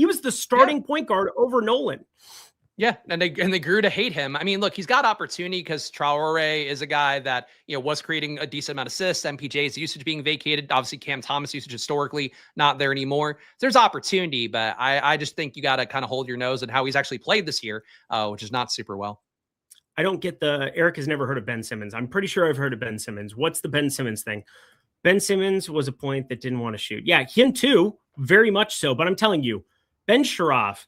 was the starting point guard over Nolan. Yeah, and they grew to hate him. I mean, look, he's got opportunity because Traore is a guy that was creating a decent amount of assists. MPJ's usage being vacated. Obviously, Cam Thomas usage historically not there anymore. There's opportunity, but I just think you got to kind of hold your nose at how he's actually played this year, which is not super well. I don't get Eric has never heard of Ben Simmons. I'm pretty sure I've heard of Ben Simmons. What's the Ben Simmons thing? Ben Simmons was a point that didn't want to shoot. Yeah, him too, very much so. But I'm telling you, Ben Sharaf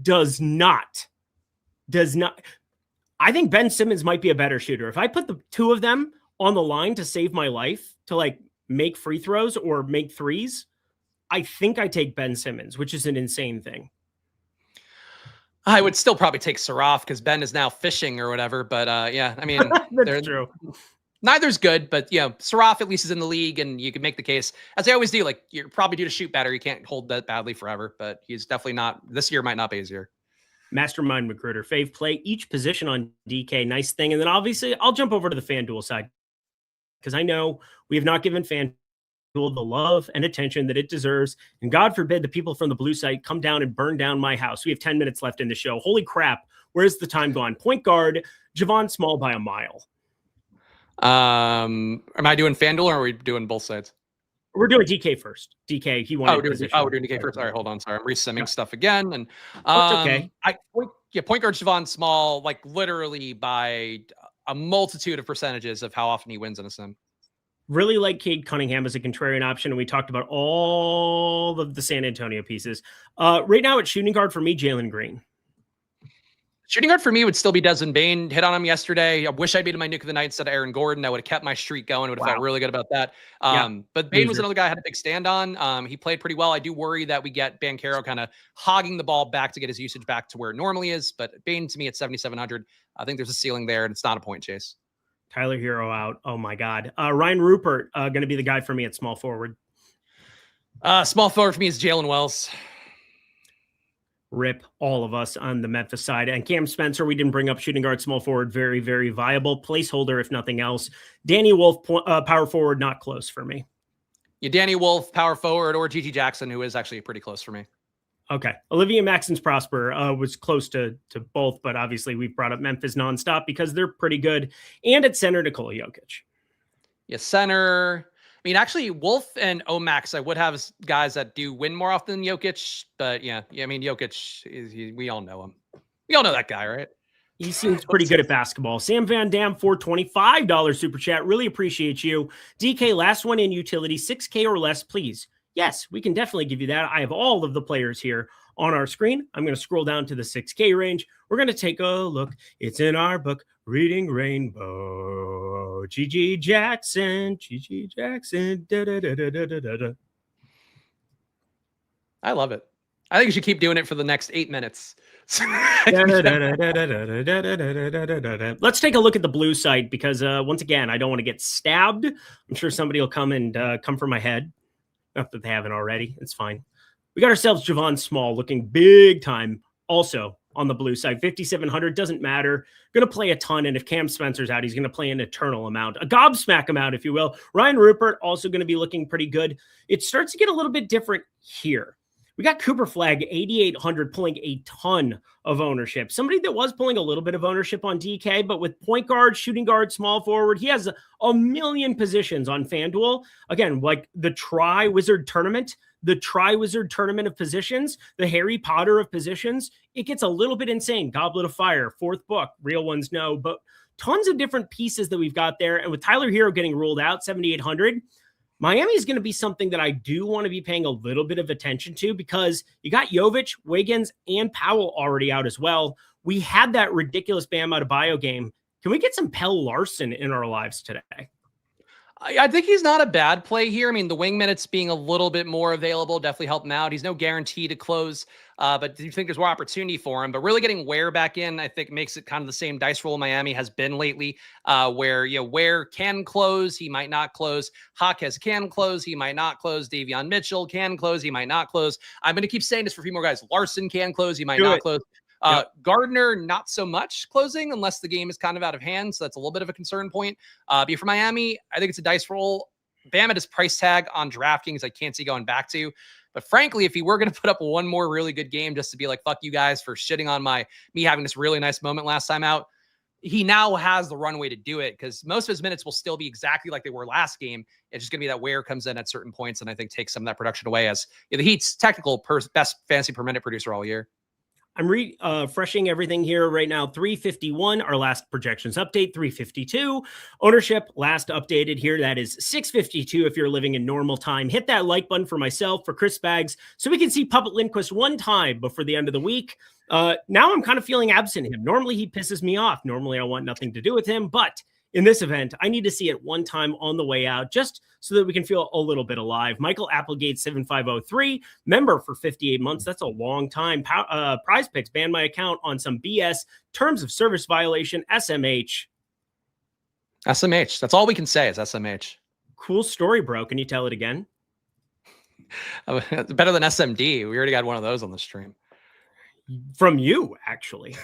does not. I think Ben Simmons might be a better shooter. If I put the two of them on the line to save my life, to make free throws or make threes, I think I take Ben Simmons, which is an insane thing. I would still probably take Sharaf because Ben is now fishing or whatever. But yeah, I mean, that's true. Neither's good, but Sharaf at least is in the league, and you can make the case, as I always do, you're probably due to shoot better. You can't hold that badly forever, but he's definitely not. This year might not be his year. Mastermind Recruiter, Fave, play each position on DK. Nice thing. And then obviously I'll jump over to the FanDuel side, because I know we have not given FanDuel the love and attention that it deserves. And God forbid the people from the blue site come down and burn down my house. We have 10 minutes left in the show. Holy crap. Where's the time gone? Point guard, Javon Small by a mile. Am I doing FanDuel or are we doing both sides? We're doing DK first. DK, he wanted we're doing DK first. All right, hold on. Sorry, I'm resimming stuff again. And okay. Point guard Javon Small, literally by a multitude of percentages of how often he wins in a sim. Really like Cade Cunningham as a contrarian option, and we talked about all of the San Antonio pieces. Right now, at shooting guard for me, Jalen Green. Shooting guard for me would still be Desmond Bane. Hit on him yesterday. I wish I made my nuke of the night instead of Aaron Gordon. I would have kept my streak going. Would have felt really good about that. But Bane was another guy I had a big stand on. He played pretty well. I do worry that we get Banchero kind of hogging the ball back to get his usage back to where it normally is. But Bane, to me, at 7,700, I think there's a ceiling there, and it's not a point chase. Tyler Hero out. Oh my God. Ryan Rupert going to be the guy for me at small forward. Small forward for me is Jalen Wells. Rip all of us on the Memphis side. And Cam Spencer, we didn't bring up shooting guard, small forward, very, very viable placeholder, if nothing else. Danny Wolf, power forward, not close for me. Yeah, Danny Wolf, power forward, or GG Jackson, who is actually pretty close for me. Okay. Olivia Maxence Prosper was close to both, but obviously we've brought up Memphis nonstop because they're pretty good. And at center, Nikola Jokic. Yeah, center. I mean, actually, Wolf and Omax, I would have guys that do win more often than Jokic, but yeah, I mean, Jokic, we all know him. We all know that guy, right? He seems pretty good at basketball. Sam Van Dam, $425 super chat. Really appreciate you. DK, last one in utility, 6K or less, please. Yes, we can definitely give you that. I have all of the players here on our screen. I'm going to scroll down to the 6K range. We're going to take a look. It's in our book, Reading Rainbow. GG Jackson, GG Jackson. Da, da, da, da, da, da, da. I love it. I think you should keep doing it for the next 8 minutes. Let's take a look at the blue side because once again, I don't want to get stabbed. I'm sure somebody will come and come for my head. Not that they haven't already. It's fine. We got ourselves Javon Small looking big time. Also on the blue side, 5,700 doesn't matter. Going to play a ton. And if Cam Spencer's out, he's going to play an eternal amount, a gobsmack amount, if you will. Ryan Rupert also going to be looking pretty good. It starts to get a little bit different here. We got Cooper Flag, 8,800, pulling a ton of ownership. Somebody that was pulling a little bit of ownership on DK, but with point guard, shooting guard, small forward, he has a million positions on FanDuel. Again, like the Tri-Wizard tournament of positions, the Harry Potter of positions, it gets a little bit insane. Goblet of Fire, fourth book, real ones no, but tons of different pieces that we've got there. And with Tyler Hero getting ruled out, 7,800, Miami is going to be something that I do want to be paying a little bit of attention to because you got Jovic, Wiggins, and Powell already out as well. We had that ridiculous Bam Adebayo game. Can we get some Pell Larson in our lives today? I think he's not a bad play here. I mean, the wing minutes being a little bit more available definitely help him out. He's no guarantee to close, but do you think there's more opportunity for him? But really getting Ware back in, I think, makes it kind of the same dice roll Miami has been lately, where Ware can close, he might not close. Hawkes can close, he might not close. Davion Mitchell can close, he might not close. I'm going to keep saying this for a few more guys. Larson can close, he might not close. Gardner, not so much closing unless the game is kind of out of hand. So that's a little bit of a concern point. But for Miami, I think it's a dice roll. Bam at his price tag on DraftKings, I can't see going back to. But frankly, if he were going to put up one more really good game just to be like, fuck you guys for shitting on me having this really nice moment last time out, he now has the runway to do it because most of his minutes will still be exactly like they were last game. It's just going to be that Ware comes in at certain points and I think takes some of that production away as the Heat's technical best fantasy per minute producer all year. I'm refreshing everything here right now. 351, our last projections update, 352. Ownership last updated here. That is 652 if you're living in normal time. Hit that like button for myself, for Chris Bags, so we can see Puppet Lindquist one time before the end of the week. Now I'm kind of feeling absent him. Normally he pisses me off. Normally I want nothing to do with him, but in this event, I need to see it one time on the way out just so that we can feel a little bit alive. Michael Applegate 7503, member for 58 months. That's a long time. Prize Picks banned my account on some BS terms of service violation. SMH. SMH. That's all we can say is SMH. Cool story, bro. Can you tell it again? Better than SMD. We already got one of those on the stream. From you, actually.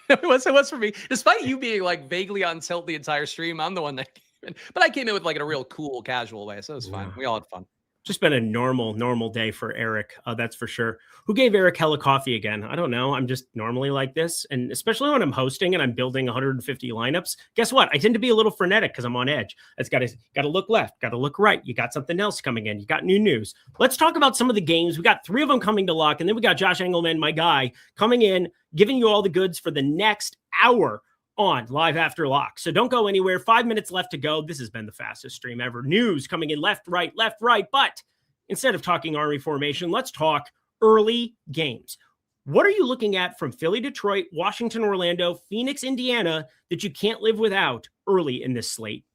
It was for me. Despite you being like vaguely on tilt the entire stream, I'm the one that came in. But I came in with like a real cool, casual way. So it was fine. We all had fun. Just been a normal day for Eric. That's for sure. Who gave Eric hella coffee again? I don't know. I'm just normally like this. And especially when I'm hosting and I'm building 150 lineups, guess what? I tend to be a little frenetic because I'm on edge. It's got to look left, got to look right. You got something else coming in. You got new news. Let's talk about some of the games. We got 3 of them coming to lock. And then we got Josh Engleman, my guy, coming in, giving you all the goods for the next hour on Live After Lock. So don't go anywhere. 5 minutes left to go. This has been the fastest stream ever. News coming in left, right. But instead of talking Army formation, let's talk early games. What are you looking at from Philly, Detroit, Washington, Orlando, Phoenix, Indiana that you can't live without early in this slate?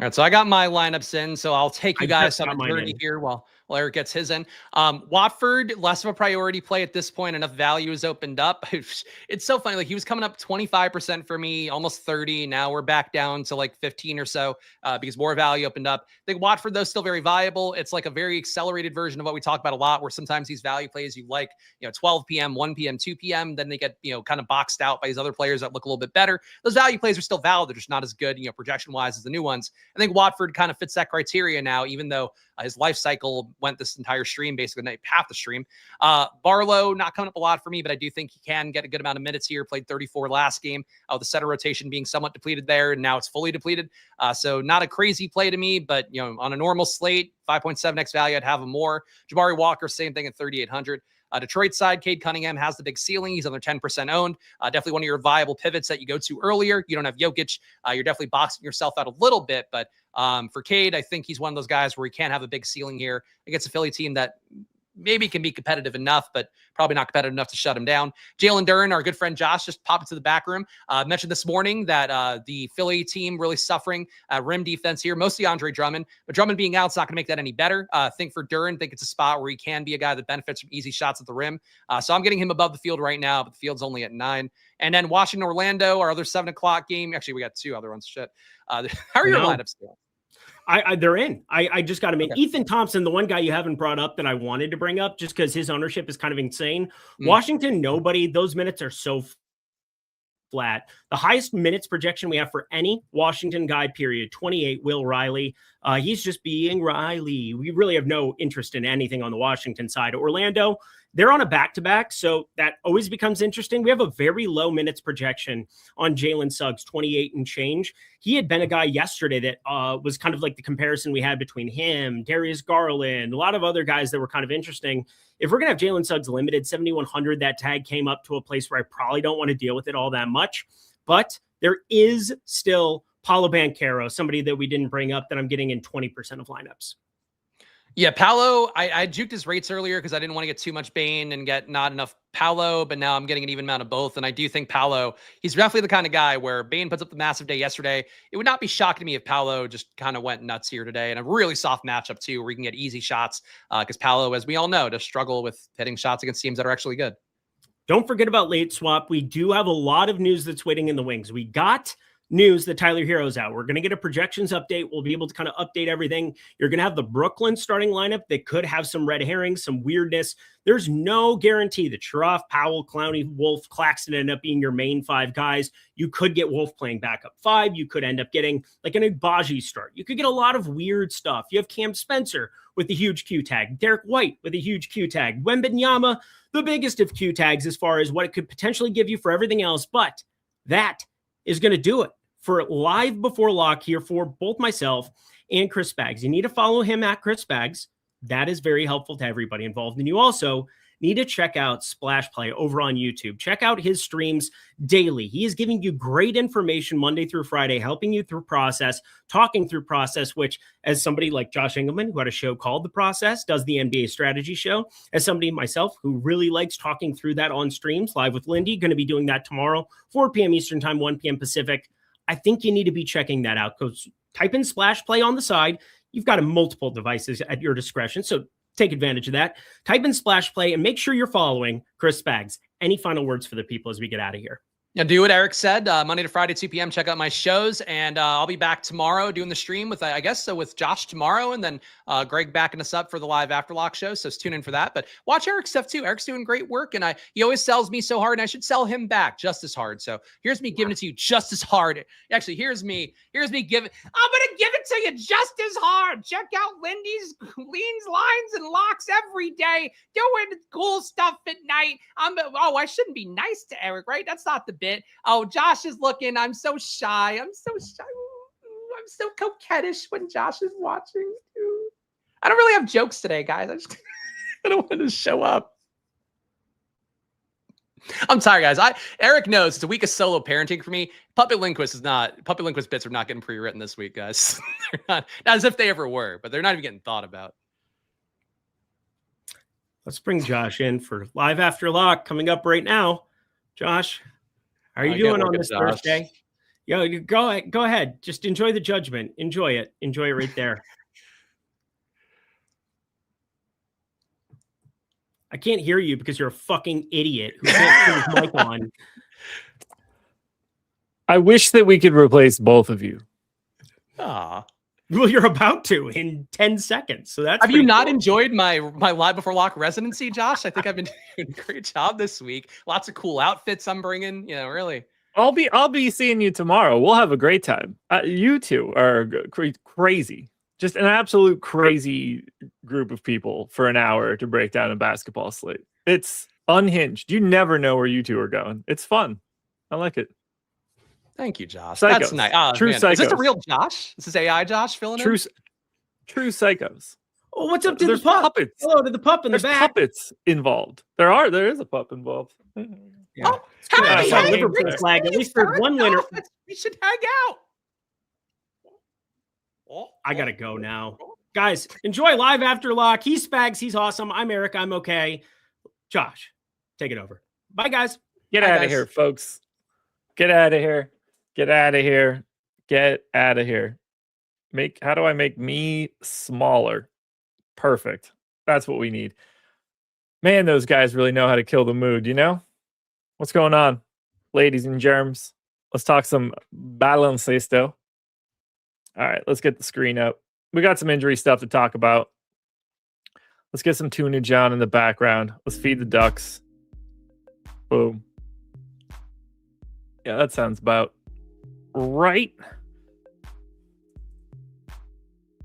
All right, so I got my lineups in, so I'll take you guys on a journey here while while Eric gets his in. Watford, less of a priority play at this point. Enough value has opened up. It's so funny. Like, he was coming up 25% for me, almost 30. Now we're back down to like 15 or so because more value opened up. I think Watford, though, still very viable. It's like a very accelerated version of what we talk about a lot, where sometimes these value plays you like, 12 p.m., 1 p.m., 2 p.m., then they get, kind of boxed out by these other players that look a little bit better. Those value plays are still valid. They're just not as good, projection-wise as the new ones. I think Watford kind of fits that criteria now, even though his life cycle went this entire stream, basically half the stream. Barlow, not coming up a lot for me, but I do think he can get a good amount of minutes here. Played 34 last game. The center rotation being somewhat depleted there, and now it's fully depleted. So not a crazy play to me, but on a normal slate, 5.7x value, I'd have him more. Jabari Walker, same thing at 3,800. Detroit side, Cade Cunningham has the big ceiling. He's under 10% owned. Definitely one of your viable pivots that you go to earlier. You don't have Jokic. You're definitely boxing yourself out a little bit, but for Cade, I think he's one of those guys where he can't have a big ceiling here against a Philly team that maybe can be competitive enough, but probably not competitive enough to shut him down. Jalen Duren, our good friend Josh, just popped into the back room. Mentioned this morning that the Philly team really suffering rim defense here, mostly Andre Drummond, but Drummond being out, it's not going to make that any better. Think for Duren, think it's a spot where he can be a guy that benefits from easy shots at the rim. So I'm getting him above the field right now, but the field's only at 9. And then Washington, Orlando, our other 7 o'clock game. Actually, we got 2 other ones. Shit. How are your lineups still? They're in. I just got to make Okay. Ethan Thompson, the one guy you haven't brought up that I wanted to bring up just because his ownership is kind of insane. Washington, nobody. Those minutes are so flat. The highest minutes projection we have for any Washington guy, period, 28, Will Riley. He's just being Riley. We really have no interest in anything on the Washington side. Orlando, they're on a back-to-back, so that always becomes interesting. We have a very low minutes projection on Jalen Suggs, 28 and change. He had been a guy yesterday that was kind of like the comparison we had between him, Darius Garland, a lot of other guys that were kind of interesting. If we're going to have Jalen Suggs limited, 7,100, that tag came up to a place where I probably don't want to deal with it all that much. But there is still Paolo Banchero, somebody that we didn't bring up that I'm getting in 20% of lineups. Yeah, Paolo, I juked his rates earlier because I didn't want to get too much Bane and get not enough Paolo, but now I'm getting an even amount of both. And I do think Paolo, he's definitely the kind of guy where Bane puts up the massive day yesterday. It would not be shocking to me if Paolo just kind of went nuts here today. And a really soft matchup too, where you can get easy shots because Paolo, as we all know, does struggle with hitting shots against teams that are actually good. Don't forget about late swap. We do have a lot of news that's waiting in the wings. We got news that Tyler Hero's out. We're going to get a projections update. We'll be able to kind of update everything. You're going to have the Brooklyn starting lineup that could have some red herrings, some weirdness. There's no guarantee that Sharaf, Powell, Clowney, Wolf, Claxton end up being your main 5 guys. You could get Wolf playing backup 5. You could end up getting like an Agbaji start. You could get a lot of weird stuff. You have Cam Spencer with the huge Q tag, Derek White with a huge Q tag, Wembanyama, the biggest of Q tags as far as what it could potentially give you for everything else. But that is going to do it for live before lock here for both myself and Chris Baggs. You need to follow him at Chris Baggs. That is very helpful to everybody involved. And you also need to check out Splash Play over on YouTube. Check out his streams daily. He is giving you great information Monday through Friday, helping you through process, talking through process, which as somebody like Josh Engleman, who had a show called The Process, does the NBA strategy show, as somebody myself who really likes talking through that on streams, live with Lindy, going to be doing that tomorrow, 4 p.m. Eastern time, 1 p.m. Pacific. I think you need to be checking that out. Because type in Splash Play on the side. You've got multiple devices at your discretion, so take advantage of that. Type in Splash Play and make sure you're following Chris Baggs. Any final words for the people as we get out of here? Yeah, do what Eric said. Monday to Friday, 2 p.m. Check out my shows, and I'll be back tomorrow doing the stream with, I guess, so with Josh tomorrow, and then Greg backing us up for the live Afterlock show. So tune in for that. But watch Eric's stuff too. Eric's doing great work, and he always sells me so hard, and I should sell him back just as hard. So here's me giving it to you just as hard. Actually, here's me giving. I'm gonna give it to you just as hard. Check out Lindy's leans, lines, and locks every day, doing cool stuff at night. I shouldn't be nice to Eric, right? That's not the bit. Oh, Josh is looking. I'm so shy. I'm so coquettish when Josh is watching. Dude. I don't really have jokes today, guys. I don't want to show up. I'm tired, guys. Eric knows it's a week of solo parenting for me. Puppet Lindquist bits are not getting pre-written this week, guys. They're not as if they ever were, but they're not even getting thought about. Let's bring Josh in for live after lock coming up right now. Josh, how are you doing on this Thursday? Yo, go ahead. Just enjoy the judgment. Enjoy it. Enjoy it right there. I can't hear you because you're a fucking idiot who can't turn his mic on. I wish that we could replace both of you. Aw. Well, you're about to in 10 seconds. So that's Have you not cool. enjoyed my live before lock residency, Josh? I think I've been doing a great job this week. Lots of cool outfits I'm bringing. You know, really. I'll be seeing you tomorrow. We'll have a great time. You two are crazy. Just an absolute crazy group of people for an hour to break down a basketball slate. It's unhinged. You never know where you two are going. It's fun. I like it. Thank you, Josh. Psychos. That's nice. True psychos. Is this a real Josh? Is this AI Josh filling in? True psychos. Oh, what's up to There's the pup? puppets. Hello to the pup in There's the back. puppets involved. There is a pup involved. Yeah. Oh, I hey, saw hey, Liverpool hey, flag. At hey, least there's one winner. We should hang out. I gotta go now. Guys, enjoy live after lock. He's Spags. He's awesome. I'm Eric. I'm okay. Josh, take it over. Bye, guys. Get Bye, out guys. of here, folks. Get out of here. Get out of here. Get out of here. How do I make me smaller? Perfect. That's what we need. Man, those guys really know how to kill the mood, you know? What's going on, ladies and germs? Let's talk some baloncesto. All right, let's get the screen up. We got some injury stuff to talk about. Let's get some Tuna John in the background. Let's feed the ducks. Boom. Yeah, that sounds about right.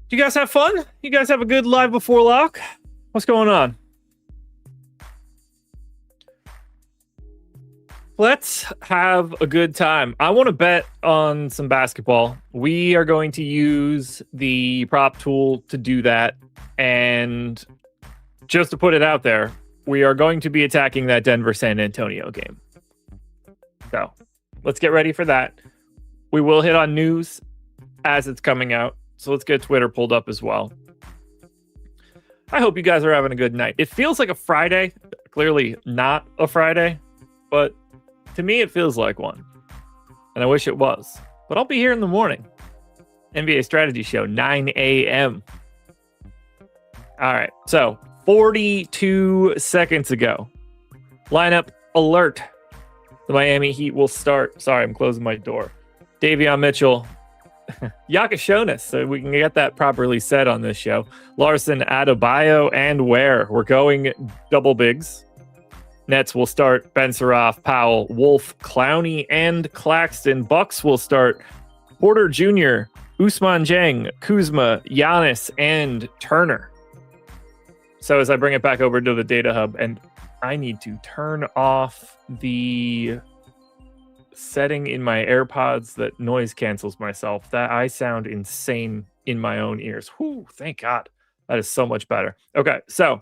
Do you guys have fun? You guys have a good live before lock? What's going on? Let's have a good time. I want to bet on some basketball. We are going to use the prop tool to do that. And just to put it out there, we are going to be attacking that Denver-San Antonio game. So let's get ready for that. We will hit on news as it's coming out. So let's get Twitter pulled up as well. I hope you guys are having a good night. It feels like a Friday. Clearly not a Friday, but to me it feels like one. And I wish it was. But I'll be here in the morning. NBA Strategy Show, 9 a.m. All right. So 42 seconds ago. Lineup alert. The Miami Heat will start. Sorry, I'm closing my door. Davion Mitchell. Yakashonis, so we can get that properly said on this show. Larson, Adebayo, and Ware. We're going double bigs. Nets will start Ben Suraf, Powell, Wolf, Clowney, and Claxton. Bucks will start Porter Jr., Usman Jang, Kuzma, Giannis, and Turner. So as I bring it back over to the data hub, and I need to turn off the setting in my AirPods that noise cancels myself. That I sound insane in my own ears. Whew, thank God. That is so much better. Okay, so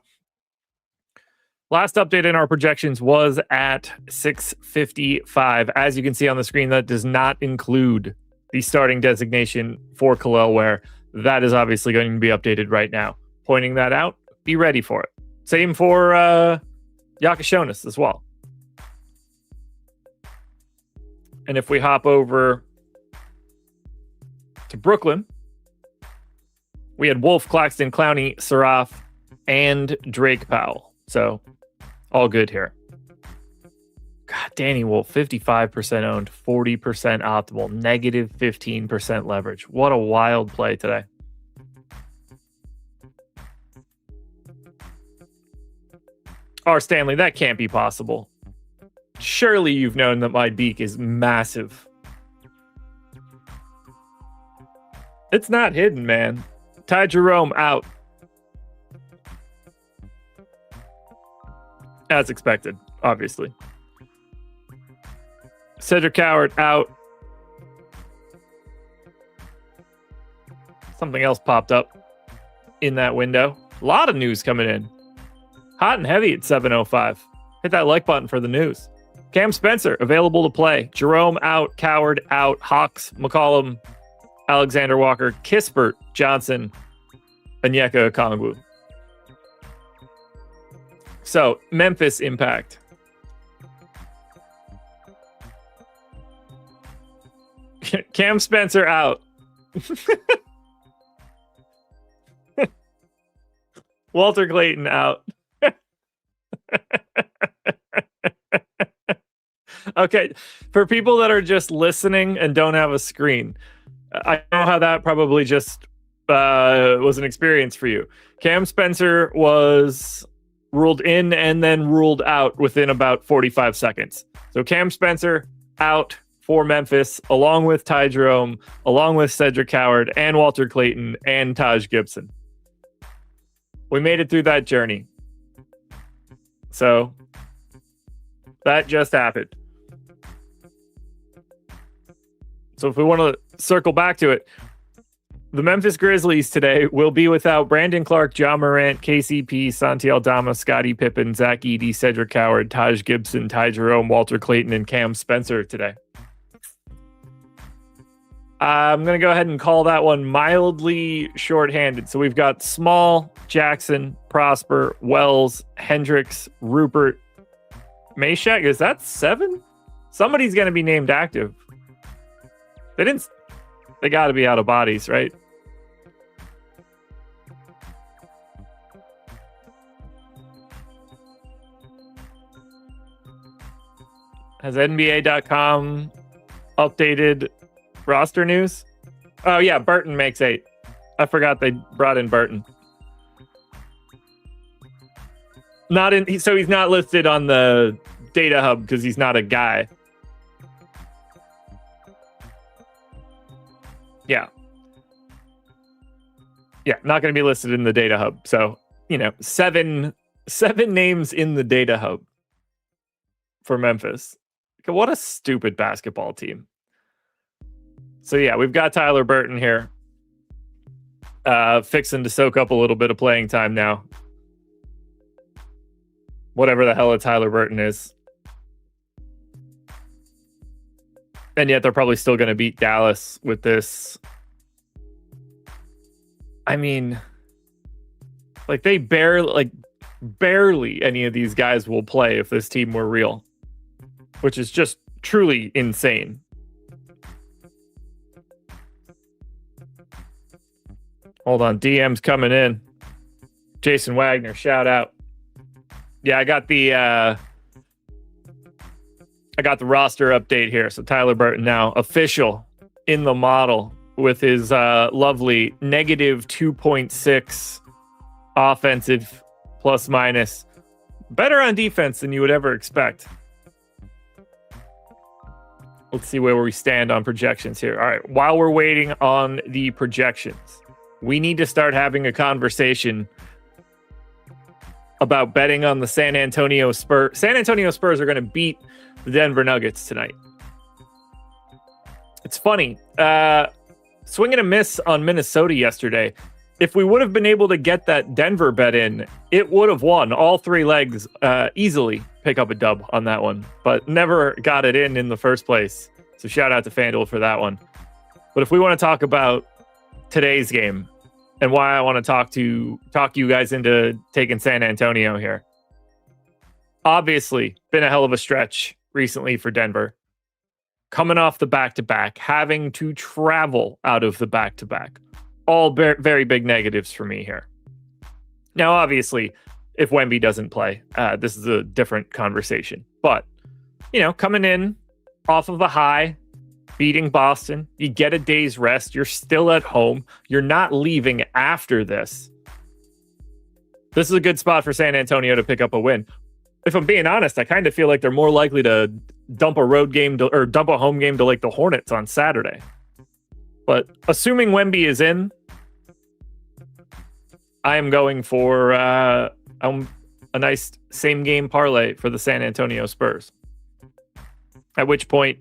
last update in our projections was at 655. As you can see on the screen, that does not include the starting designation for Khalil Ware. That is obviously going to be updated right now. Pointing that out, be ready for it. Same for Yakashonis as well. And if we hop over to Brooklyn, we had Wolf, Claxton, Clowney, Suraf, and Drake Powell. So all good here. God, Danny Wolf, 55% owned, 40% optimal, negative 15% leverage. What a wild play today. R. Stanley, that can't be possible. Surely you've known that my beak is massive. It's not hidden, man. Ty Jerome out. As expected, obviously. Cedric Coward out. Something else popped up in that window. A lot of news coming in. Hot and heavy at 7:05. Hit that like button for the news. Cam Spencer, available to play. Jerome out. Coward out. Hawks, McCollum, Alexander Walker, Kispert, Johnson, Onyeka Okongwu. So, Memphis impact. Cam Spencer out. Walter Clayton out. Okay, for people that are just listening and don't have a screen, I know how that probably just was an experience for you. Cam Spencer was ruled in and then ruled out within about 45 seconds. So Cam Spencer out for Memphis, along with Ty Jerome, along with Cedric Howard and Walter Clayton and Taj Gibson. We made it through that journey. So that just happened. So if we want to circle back to it, the Memphis Grizzlies today will be without Brandon Clark, John Morant, KCP, Santi Aldama, Scottie Pippen, Zach Edey, Cedric Howard, Taj Gibson, Ty Jerome, Walter Clayton, and Cam Spencer today. I'm going to go ahead and call that one mildly shorthanded. So we've got Small, Jackson, Prosper, Wells, Hendricks, Rupert, Meshack. Is that 7? Somebody's going to be named active. They got to be out of bodies, right? Has NBA.com updated roster news? Oh yeah, Burton makes 8. I forgot they brought in Burton. So he's not listed on the data hub because he's not a guy. Yeah, not going to be listed in the data hub. So, 7 names in the data hub for Memphis. What a stupid basketball team. So yeah, we've got Tyler Burton here. Fixing to soak up a little bit of playing time now. Whatever the hell a Tyler Burton is. And yet they're probably still going to beat Dallas with this. I mean, barely any of these guys will play if this team were real, which is just truly insane. Hold on, DM's coming in. Jason Wagner, shout out. Yeah, I got the roster update here. So Tyler Burton now official in the model with his lovely negative 2.6 offensive plus minus. Better on defense than you would ever expect. Let's see where we stand on projections here. All right, while we're waiting on the projections, we need to start having a conversation about betting on the San Antonio Spurs. San Antonio Spurs are going to beat the Denver Nuggets tonight. It's funny. Swing and a miss on Minnesota yesterday. If we would have been able to get that Denver bet in, it would have won all 3 legs easily. Pick up a dub on that one, but never got it in the first place. So shout out to FanDuel for that one. But if we want to talk about today's game and why I want to talk you guys into taking San Antonio here. Obviously, been a hell of a stretch recently for Denver. Coming off the back-to-back, having to travel out of the back-to-back. All very big negatives for me here. Now, obviously, if Wemby doesn't play, this is a different conversation. But, coming in off of a high, beating Boston, you get a day's rest, you're still at home, you're not leaving after this. This is a good spot for San Antonio to pick up a win. If I'm being honest, I kind of feel like they're more likely to dump a road game or dump a home game to like the Hornets on Saturday. But assuming Wemby is in, I am going for a nice same game parlay for the San Antonio Spurs. At which point,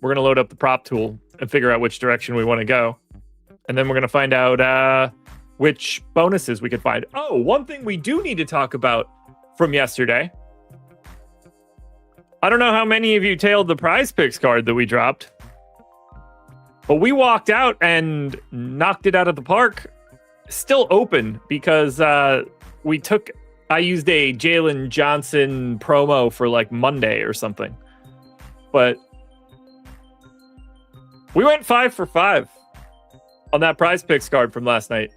we're going to load up the prop tool and figure out which direction we want to go. And then we're going to find out which bonuses we could find. Oh, one thing we do need to talk about from yesterday. I don't know how many of you tailed the Prize Picks card that we dropped, but we walked out and knocked it out of the park. Still open because I used a Jalen Johnson promo for like Monday or something. But we went 5 for 5 on that Prize Picks card from last night.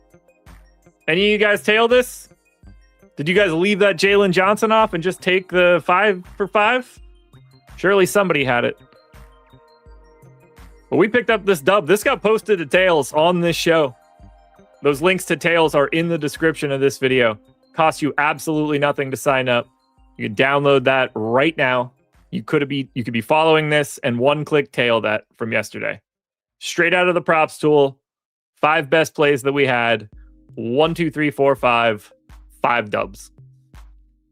Any of you guys tail this? Did you guys leave that Jalen Johnson off and just take the 5 for 5? Surely somebody had it. But we picked up this dub. This got posted to Tails on this show. Those links to Tails are in the description of this video. Costs you absolutely nothing to sign up. You can download that right now. You could be following this and one-click tail that from yesterday. Straight out of the props tool. 5 best plays that we had. 1, 2, 3, 4, 5. 5 dubs.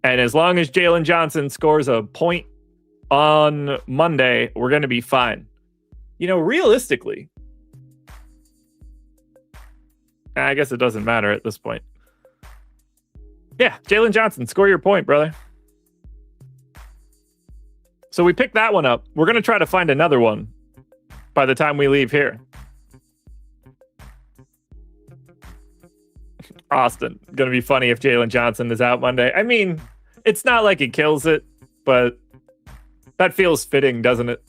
And as long as Jalen Johnson scores a point on Monday, we're going to be fine. You know, realistically, I guess it doesn't matter at this point. Yeah, Jalen Johnson, score your point, brother. So we picked that one up. We're going to try to find another one by the time we leave here. Austin, going to be funny if Jalen Johnson is out Monday. I mean, it's not like he kills it, but that feels fitting, doesn't it?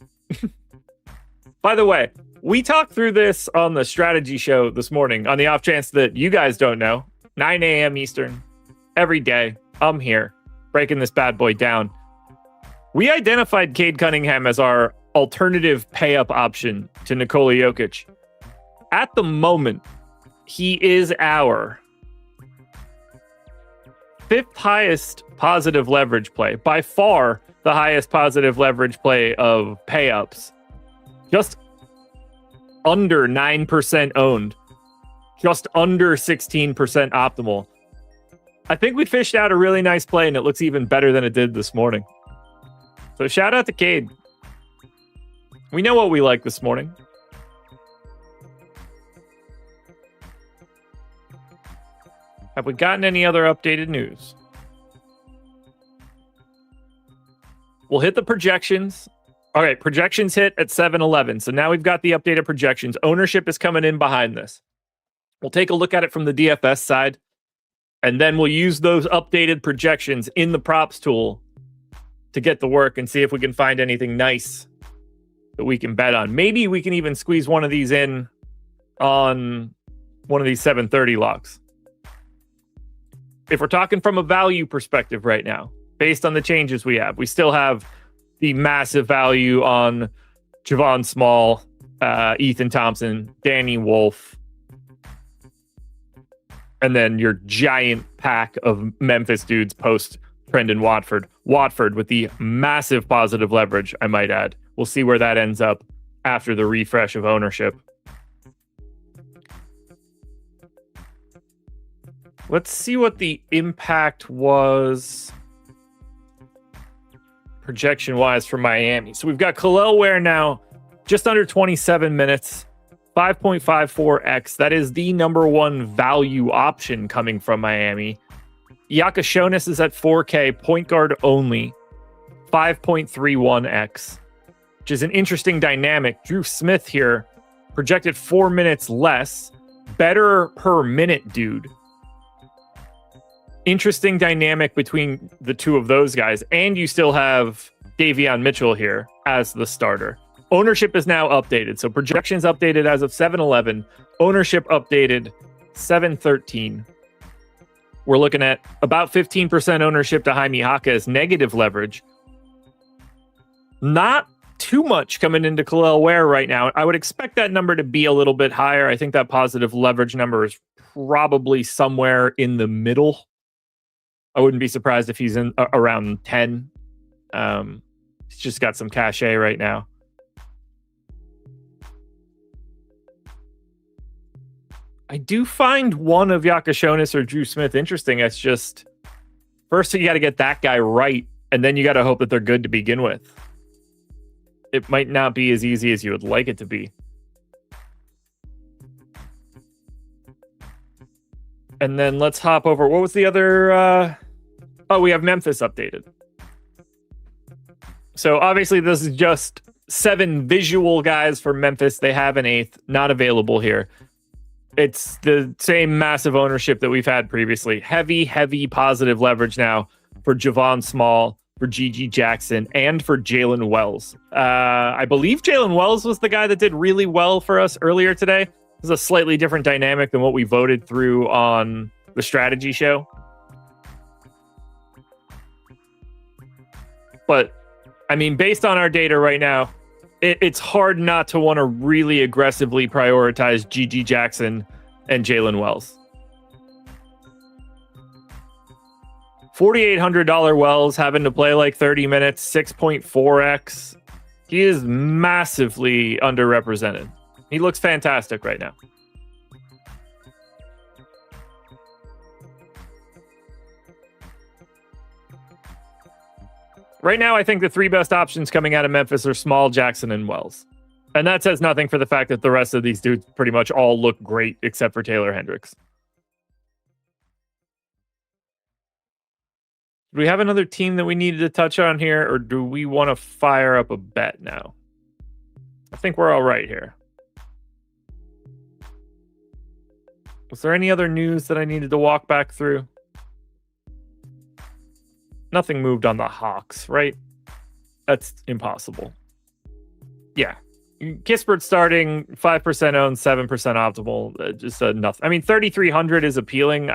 By the way, we talked through this on the strategy show this morning on the off chance that you guys don't know. 9 a.m. Eastern, every day, I'm here, breaking this bad boy down. We identified Cade Cunningham as our alternative pay-up option to Nikola Jokic. At the moment, he is our 5th highest positive leverage play. By far, the highest positive leverage play of pay-ups. Just under 9% owned. Just under 16% optimal. I think we fished out a really nice play, and it looks even better than it did this morning. So shout out to Cade. We know what we like this morning. Have we gotten any other updated news? We'll hit the projections. All right, projections hit at 7-11. So now we've got the updated projections. Ownership is coming in behind this. We'll take a look at it from the DFS side, and then we'll use those updated projections in the props tool to get the work and see if we can find anything nice that we can bet on. Maybe we can even squeeze one of these in on one of these 730 locks. If we're talking from a value perspective right now, based on the changes we have, we still have the massive value on Javon Small, Ethan Thompson, Danny Wolf, and then your giant pack of Memphis dudes post Trendon Watford. Watford with the massive positive leverage, I might add. We'll see where that ends up after the refresh of ownership. Let's see what the impact was projection-wise for Miami. So we've got Khalil Ware now, just under 27 minutes, 5.54x. That is the number one value option coming from Miami. Yakashonis is at 4K, point guard only, 5.31x, which is an interesting dynamic. Drew Smith here, projected 4 minutes less, better per minute, dude. Interesting dynamic between the two of those guys. And you still have Davion Mitchell here as the starter. Ownership is now updated. So projections updated as of 7-11. Ownership updated 7-13. We're looking at about 15% ownership to Jaime Jaquez, negative leverage. Not too much coming into Khalil Ware right now. I would expect that number to be a little bit higher. I think that positive leverage number is probably somewhere in the middle. I wouldn't be surprised if he's in around 10. He's just got some cachet right now. I do find one of Yakashonis or Drew Smith interesting. It's just, first you got to get that guy right, and then you got to hope that they're good to begin with. It might not be as easy as you would like it to be. And then let's hop over. What was the other? Oh, we have Memphis updated. So obviously this is just 7 visual guys for Memphis. They have an 8th, not available here. It's the same massive ownership that we've had previously. Heavy positive leverage now for Javon Small, for Gigi Jackson, and for Jalen Wells. I believe Jalen Wells was the guy that did really well for us earlier today. This is a slightly different dynamic than what we voted through on the strategy show. But, I mean, based on our data right now, it's hard not to want to really aggressively prioritize G.G. Jackson and Jalen Wells. $4,800 Wells having to play like 30 minutes, 6.4x. He is massively underrepresented. He looks fantastic right now. Right now, I think the three best options coming out of Memphis are Small, Jackson, and Wells. And that says nothing for the fact that the rest of these dudes pretty much all look great except for Taylor Hendricks. Do we have another team that we needed to touch on here, or do we want to fire up a bet now? I think we're all right here. Was there any other news that I needed to walk back through? Nothing moved on the Hawks, right? That's impossible. Yeah. Kispert starting, 5% owned, 7% optimal. Just nothing. I mean, 3,300 is appealing.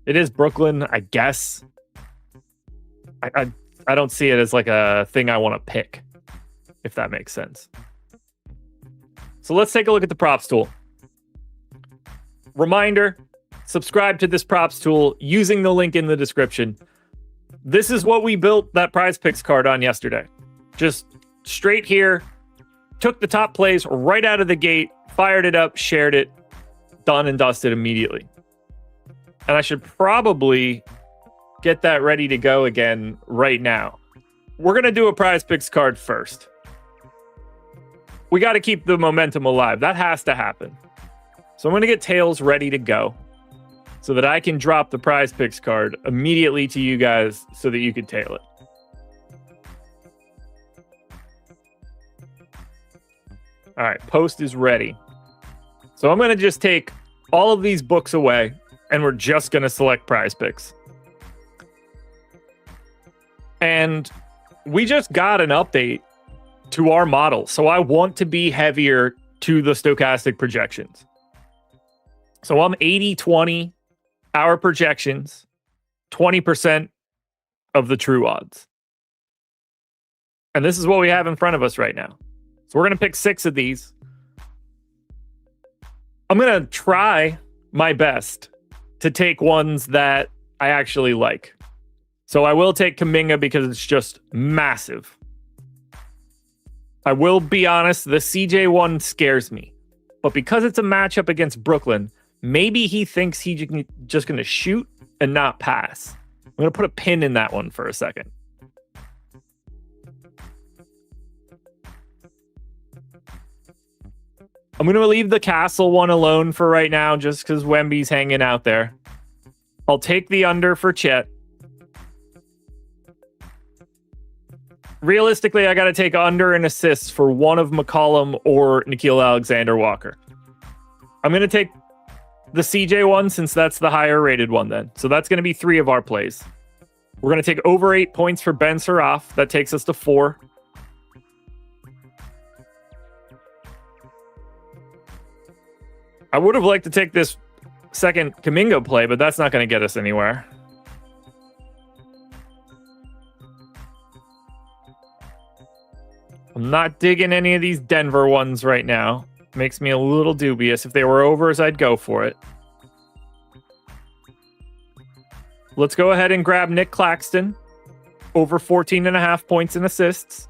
It is Brooklyn, I guess. I don't see it as like a thing I want to pick, if that makes sense. So let's take a look at the props tool. Reminder, subscribe to this props tool using the link in the description. This is what we built that Prize Picks card on yesterday. Just straight here, took the top plays right out of the gate, fired it up, shared it, done and dusted immediately. And I should probably get that ready to go again right now. We're going to do a Prize Picks card first. We got to keep the momentum alive. That has to happen. So I'm going to get Tails ready to go so that I can drop the Prize Picks card immediately to you guys so that you can tail it. All right, post is ready. So I'm going to just take all of these books away and we're just going to select Prize Picks. And we just got an update to our model. So I want to be heavier to the stochastic projections. So I'm 80-20, our projections, 20% of the true odds. And this is what we have in front of us right now. So we're going to pick 6 of these. I'm going to try my best to take ones that I actually like. So I will take Kuminga because it's just massive. I will be honest, the CJ one scares me. But because it's a matchup against Brooklyn, maybe he thinks he's just going to shoot and not pass. I'm going to put a pin in that one for a second. I'm going to leave the Castle one alone for right now just because Wemby's hanging out there. I'll take the under for Chet. Realistically, I got to take under and assists for one of McCollum or Nickeil Alexander-Walker. I'm going to take the CJ one since that's the higher rated one then. So that's going to be 3 of our plays. We're going to take over 8 points for Ben Suraf. That takes us to 4. I would have liked to take this second Kuminga play, but that's not going to get us anywhere. I'm not digging any of these Denver ones right now. Makes me a little dubious. If they were overs, I'd go for it. Let's go ahead and grab Nick Claxton. Over 14.5 points and assists.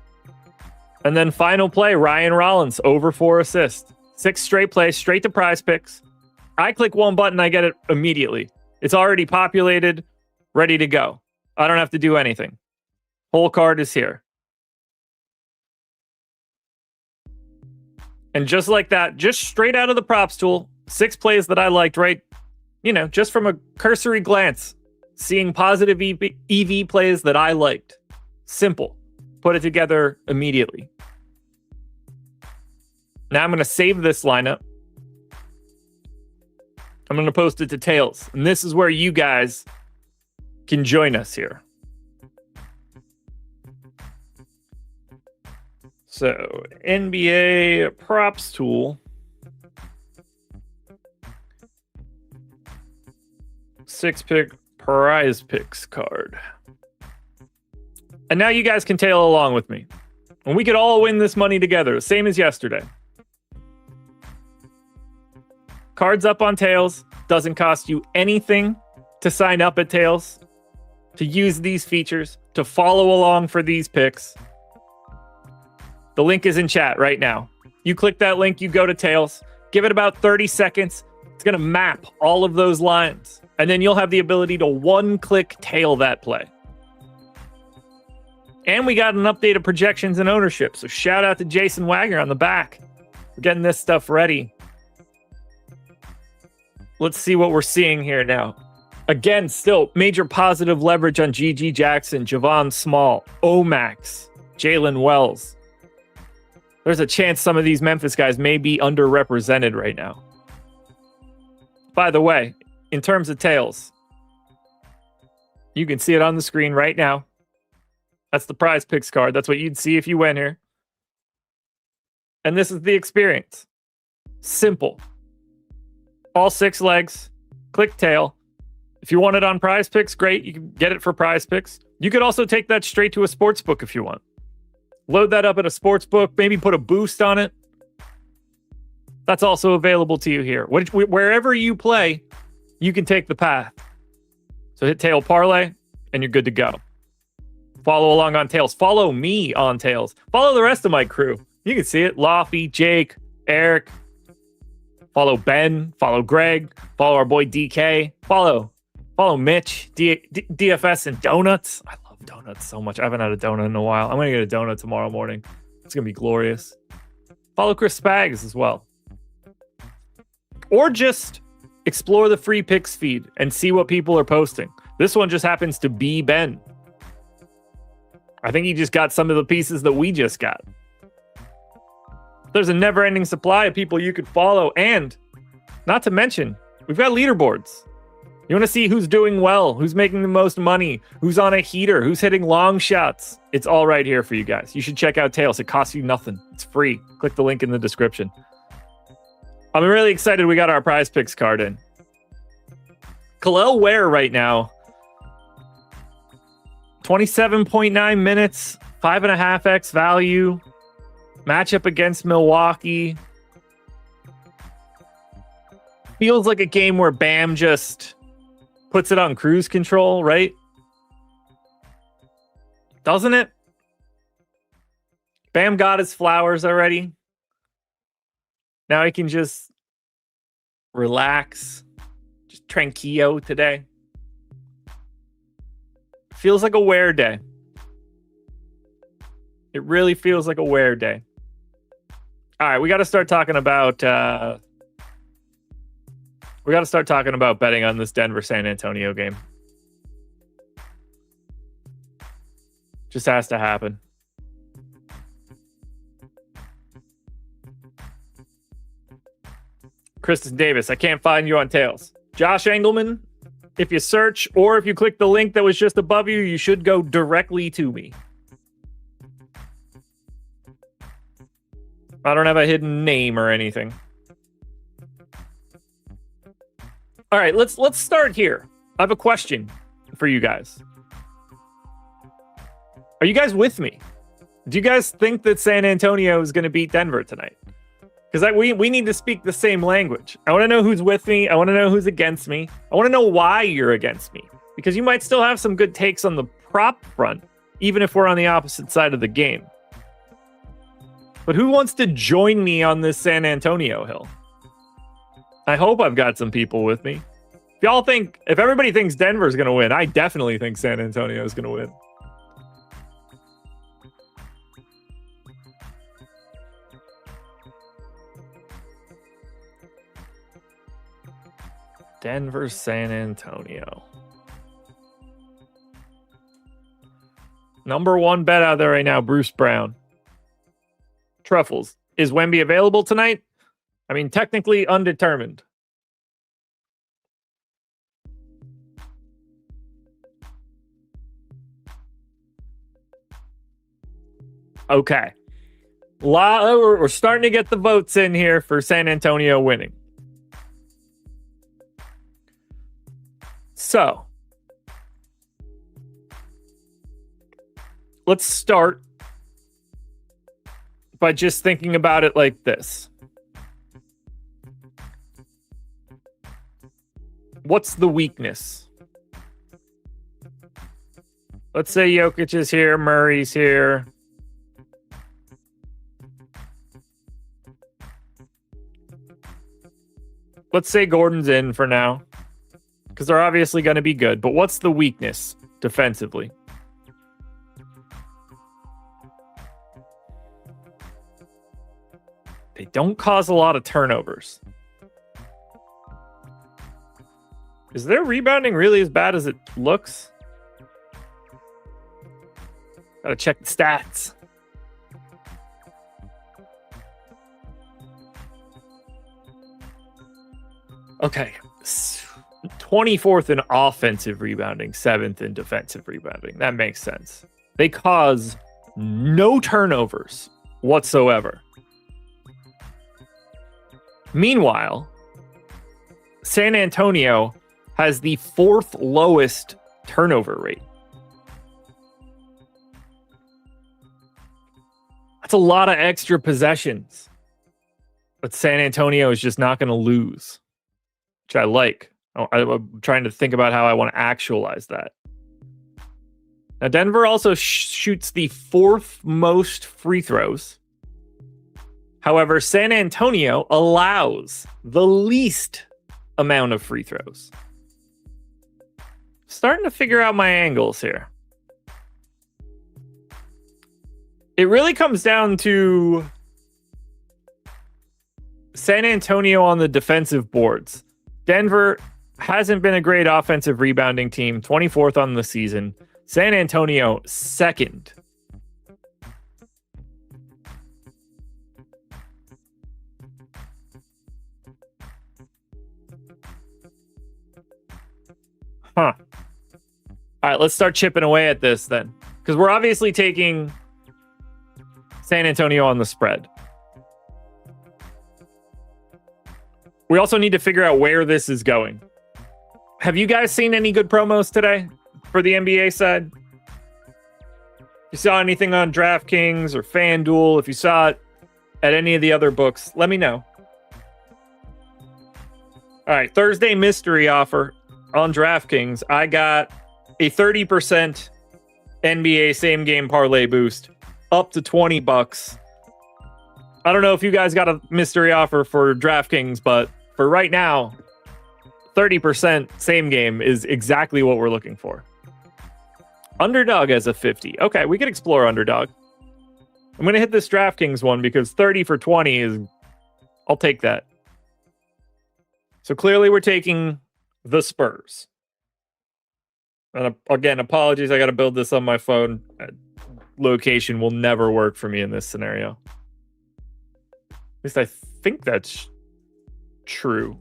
And then final play, Ryan Rollins. Over 4 assists. 6 straight plays, straight to Prize Picks. I click one button, I get it immediately. It's already populated, ready to go. I don't have to do anything. Whole card is here. And just like that, just straight out of the props tool, 6 plays that I liked, right? You know, just from a cursory glance, seeing positive EV plays that I liked. Simple. Put it together immediately. Now I'm going to save this lineup. I'm going to post it to Tails. And this is where you guys can join us here. So, NBA props tool. 6-pick Prize Picks card. And now you guys can tail along with me. And we could all win this money together, same as yesterday. Cards up on Tails. Doesn't cost you anything to sign up at Tails, to use these features, to follow along for these picks. The link is in chat right now. You click that link, you go to Tails, give it about 30 seconds. It's going to map all of those lines. And then you'll have the ability to one-click tail that play. And we got an update of projections and ownership. So shout out to Jason Wagner on the back. We're getting this stuff ready. Let's see what we're seeing here now. Again, still major positive leverage on G.G. Jackson, Javon Small, Omax, Jalen Wells. There's a chance some of these Memphis guys may be underrepresented right now. By the way, in terms of tails, you can see it on the screen right now. That's the prize picks card. That's what you'd see if you went here. And this is the experience. Simple. All 6 legs. Click tail. If you want it on prize picks, great. You can get it for prize picks. You could also take that straight to a sports book if you want. Load that up at a sports book. Maybe put a boost on it. That's also available to you here. Wherever you play, you can take the path. So hit tail parlay, and you're good to go. Follow along on Tails. Follow me on Tails. Follow the rest of my crew. You can see it. Lofty, Jake, Eric. Follow Ben. Follow Greg. Follow our boy DK. Follow Mitch. DFS and donuts. I love donuts so much. I haven't had a donut in a while. I'm going to get a donut tomorrow morning. It's going to be glorious. Follow Chris Spags as well. Or just explore the free picks feed and see what people are posting. This one just happens to be Ben. I think he just got some of the pieces that we just got. There's a never-ending supply of people you could follow. And not to mention, we've got leaderboards. You want to see who's doing well, who's making the most money, who's on a heater, who's hitting long shots. It's all right here for you guys. You should check out Tails. It costs you nothing. It's free. Click the link in the description. I'm really excited we got our prize picks card in. Khalil Ware right now. 27.9 minutes, 5.5x value. Matchup against Milwaukee. Feels like a game where Bam just puts it on cruise control, right? Doesn't it? Bam got his flowers already. Now he can just relax. Just tranquillo today. Feels like a Ware day. It really feels like a Ware day. All right, we got to start talking about betting on this Denver San Antonio game. Just has to happen. Kristen Davis, I can't find you on Tails. Josh Engleman, if you search or if you click the link that was just above you, you should go directly to me. I don't have a hidden name or anything. All right, let's start here. I have a question for you guys. Are you guys with me? Do you guys think that San Antonio is going to beat Denver tonight? Because we need to speak the same language. I want to know who's with me. I want to know who's against me. I want to know why you're against me. Because you might still have some good takes on the prop front, even if we're on the opposite side of the game. But who wants to join me on this San Antonio hill? I hope I've got some people with me. If everybody thinks Denver's going to win, I definitely think San Antonio is going to win. Denver, San Antonio. Number one bet out there right now, Bruce Brown. Truffles. Is Wemby available tonight? I mean, technically undetermined. Okay. We're starting to get the votes in here for San Antonio winning. So, let's start by just thinking about it like this. What's the weakness? Let's say Jokic is here, Murray's here. Let's say Gordon's in for now, because they're obviously going to be good. But what's the weakness defensively? They don't cause a lot of turnovers. Is their rebounding really as bad as it looks? Gotta check the stats. Okay. 24th in offensive rebounding, 7th in defensive rebounding. That makes sense. They cause no turnovers whatsoever. Meanwhile, San Antonio has the 4th lowest turnover rate. That's a lot of extra possessions. But San Antonio is just not going to lose, which I like. I'm trying to think about how I want to actualize that. Now, Denver also shoots the 4th most free throws. However, San Antonio allows the least amount of free throws. Starting to figure out my angles here. It really comes down to San Antonio on the defensive boards. Denver hasn't been a great offensive rebounding team, 24th on the season. San Antonio, 2nd. Huh. All right, let's start chipping away at this then. Because we're obviously taking San Antonio on the spread. We also need to figure out where this is going. Have you guys seen any good promos today for the NBA side? If you saw anything on DraftKings or FanDuel, if you saw it at any of the other books, let me know. All right, Thursday mystery offer on DraftKings. I got a 30% NBA same game parlay boost up to $20. I don't know if you guys got a mystery offer for DraftKings, but for right now, 30% same game is exactly what we're looking for. Underdog as a 50. Okay, we could explore underdog. I'm going to hit this DraftKings one because 30 for 20 is... I'll take that. So clearly we're taking the Spurs. And again, apologies, I got to build this on my phone. Location will never work for me in this scenario. At least I think that's true.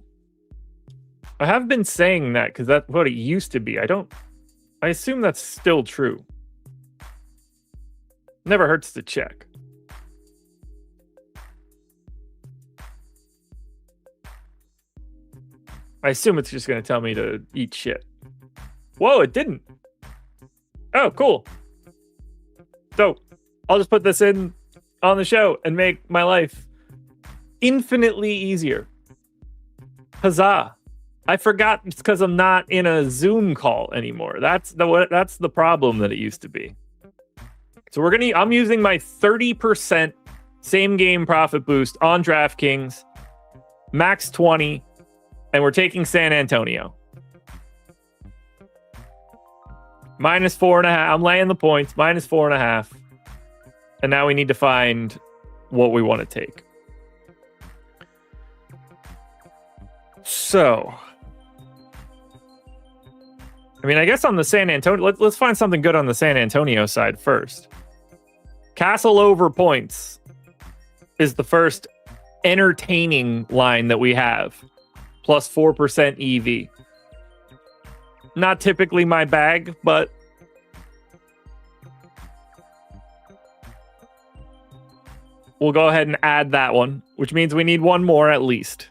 I have been saying that because that's what it used to be. I assume that's still true. Never hurts to check. I assume it's just going to tell me to eat shit. Whoa, it didn't. Oh, cool. So I'll just put this in on the show and make my life infinitely easier. Huzzah. I forgot it's because I'm not in a Zoom call anymore. That's the problem that it used to be. So I'm using my 30% same game profit boost on DraftKings, max 20, and we're taking San Antonio. -4.5. I'm laying the points, -4.5. And now we need to find what we want to take. So, I mean, I guess on the San Antonio, let's find something good on the San Antonio side first. Castle over points is the first entertaining line that we have. Plus 4% EV. Not typically my bag, but we'll go ahead and add that one, which means we need one more at least.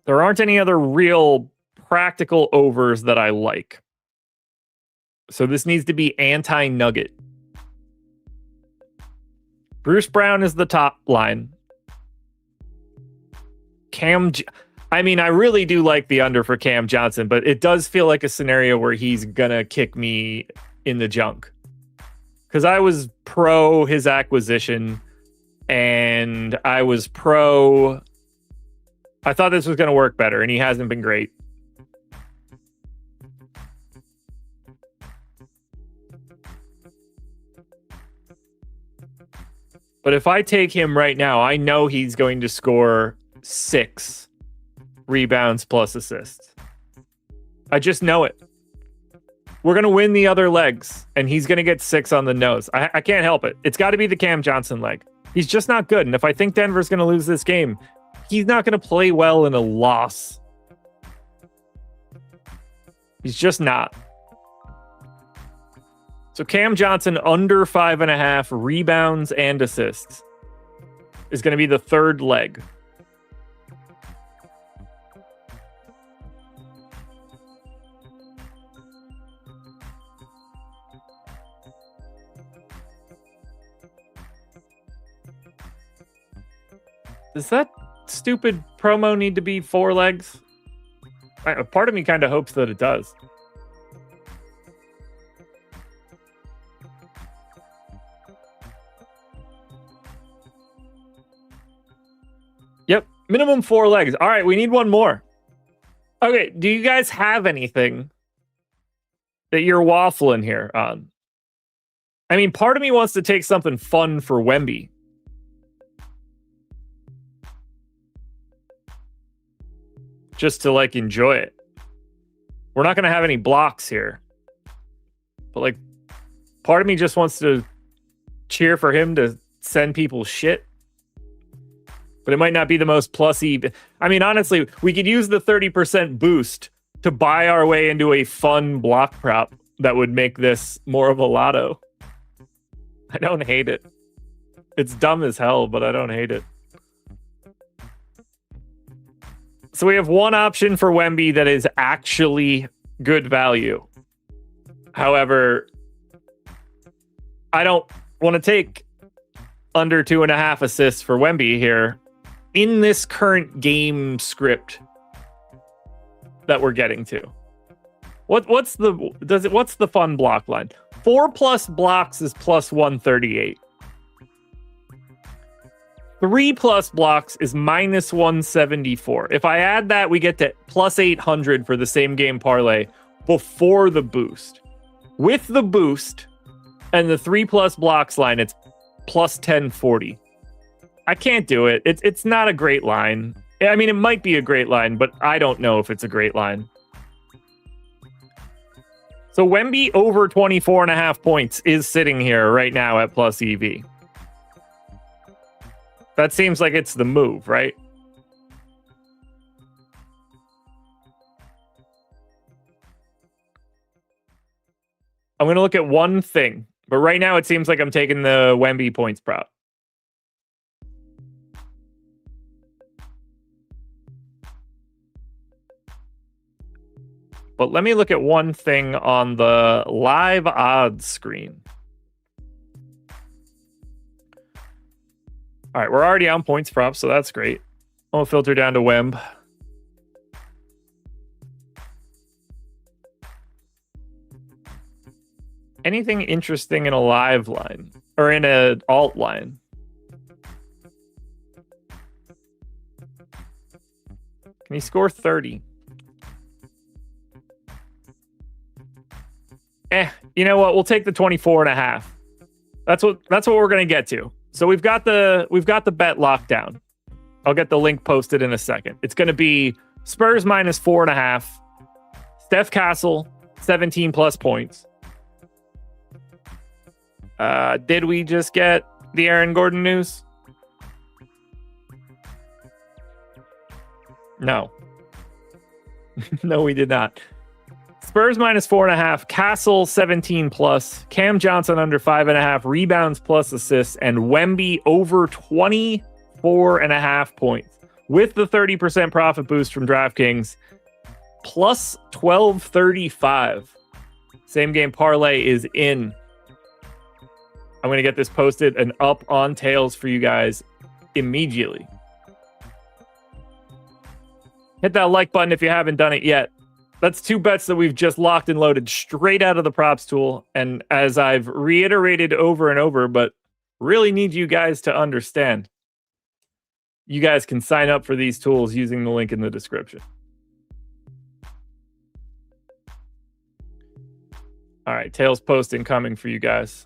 There aren't any other real practical overs that I like. So this needs to be anti-Nugget. Bruce Brown is the top line. I really do like the under for Cam Johnson, but it does feel like a scenario where he's gonna kick me in the junk. Because I was pro his acquisition, and I thought this was gonna work better, and he hasn't been great. But if I take him right now, I know he's going to score 6 rebounds plus assists. I just know it. We're going to win the other legs, and he's going to get 6 on the nose. I can't help it. It's got to be the Cam Johnson leg. He's just not good. And if I think Denver's going to lose this game, he's not going to play well in a loss. He's just not. So Cam Johnson under 5.5 rebounds and assists is going to be the third leg. Does that stupid promo need to be 4 legs? Part of me kind of hopes that it does. Yep, minimum 4 legs. All right, we need one more. Okay, do you guys have anything that you're waffling here on? I mean, part of me wants to take something fun for Wemby. Just to, enjoy it. We're not going to have any blocks here. But, part of me just wants to cheer for him to send people shit. But it might not be the most plus-y. I mean, honestly, we could use the 30% boost to buy our way into a fun block prop that would make this more of a lotto. I don't hate it. It's dumb as hell, but I don't hate it. So we have one option for Wemby that is actually good value. However, I don't want to take under 2.5 assists for Wemby here in this current game script that we're getting to. What's the fun block line? 4+ blocks is plus 138. 3+ blocks is minus 174. If I add that, we get to plus 800 for the same game parlay before the boost. With the boost and the 3+ blocks line, it's plus 1040. I can't do it. It's not a great line. I mean, it might be a great line, but I don't know if it's a great line. So Wemby over 24.5 points is sitting here right now at plus EV. That seems like it's the move, right? I'm going to look at one thing, but right now it seems like I'm taking the Wemby points prop. But let me look at one thing on the live odds screen. All right, we're already on points prop, so that's great. I'll filter down to Wemb. Anything interesting in a live line or in an alt line? Can he score 30? You know what? We'll take the 24.5. That's what we're gonna get to. So we've got the bet locked down. I'll get the link posted in a second. It's gonna be Spurs minus 4.5. Steph Castle 17+ points. Did we just get the Aaron Gordon news? No. No, we did not. Spurs minus 4.5, Castle 17+, Cam Johnson under 5.5, rebounds plus assists, and Wemby over 24.5 points. With the 30% profit boost from DraftKings, plus 1235. Same game parlay is in. I'm going to get this posted and up on Tails for you guys immediately. Hit that like button if you haven't done it yet. That's 2 bets that we've just locked and loaded straight out of the props tool. And as I've reiterated over and over, but really need you guys to understand, you guys can sign up for these tools using the link in the description. All right, Tails posting coming for you guys.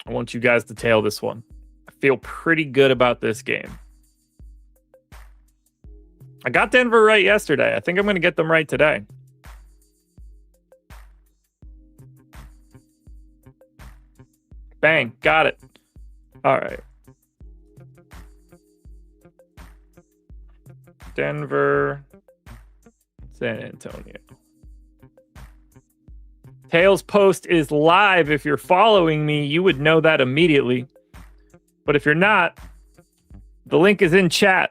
I want you guys to tail this one. I feel pretty good about this game. I got Denver right yesterday. I think I'm going to get them right today. Bang, got it. All right. Denver, San Antonio. Tails post is live. If you're following me, you would know that immediately. But if you're not, the link is in chat.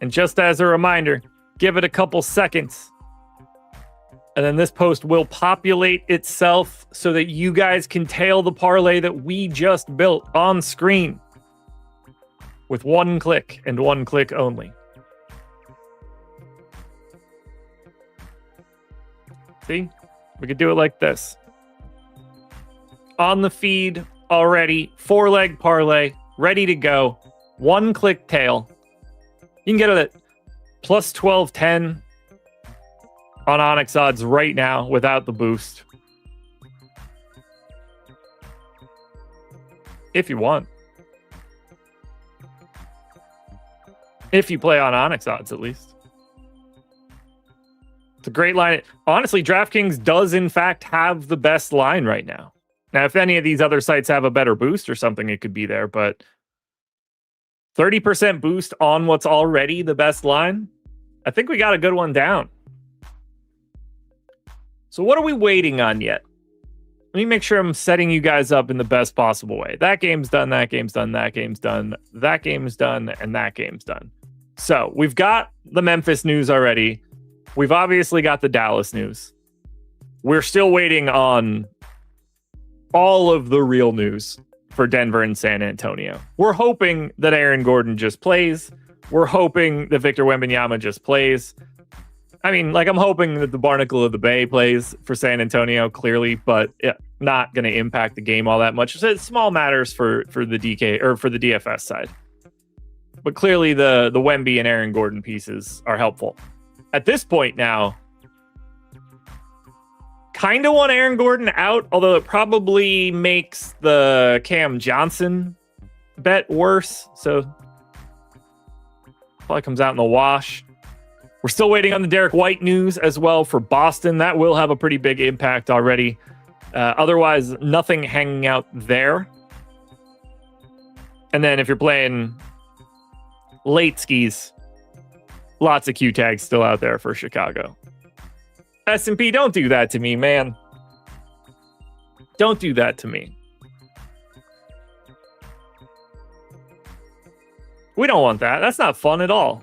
And just as a reminder, give it a couple seconds. And then this post will populate itself so that you guys can tail the parlay that we just built on screen with 1 click and 1 click only. See? We could do it like this. On the feed already, 4-leg parlay, ready to go. 1 click tail. You can get it at plus 1210 on Onyx odds right now without the boost. If you want. If you play on Onyx odds, at least. It's a great line. Honestly, DraftKings does, in fact, have the best line right now. Now, if any of these other sites have a better boost or something, it could be there, but 30% boost on what's already the best line. I think we got a good one down. So what are we waiting on yet? Let me make sure I'm setting you guys up in the best possible way. That game's done, that game's done, that game's done, that game's done, and that game's done. So we've got the Memphis news already. We've obviously got the Dallas news. We're still waiting on all of the real news for Denver and San Antonio. We're hoping that Aaron Gordon just plays. We're hoping that Victor Wembanyama just plays. I mean, like, I'm hoping that the Barnacle of the Bay plays for San Antonio, clearly, but not going to impact the game all that much. So it's small matters for the DK or for the DFS side. But clearly the Wemby and Aaron Gordon pieces are helpful. At this point now, kind of want Aaron Gordon out, although it probably makes the Cam Johnson bet worse. So probably comes out in the wash. We're still waiting on the Derek White news as well for Boston. That will have a pretty big impact already. Otherwise, nothing hanging out there. And then if you're playing late skis, lots of Q tags still out there for Chicago. S&P, don't do that to me, man. Don't do that to me. We don't want that. That's not fun at all.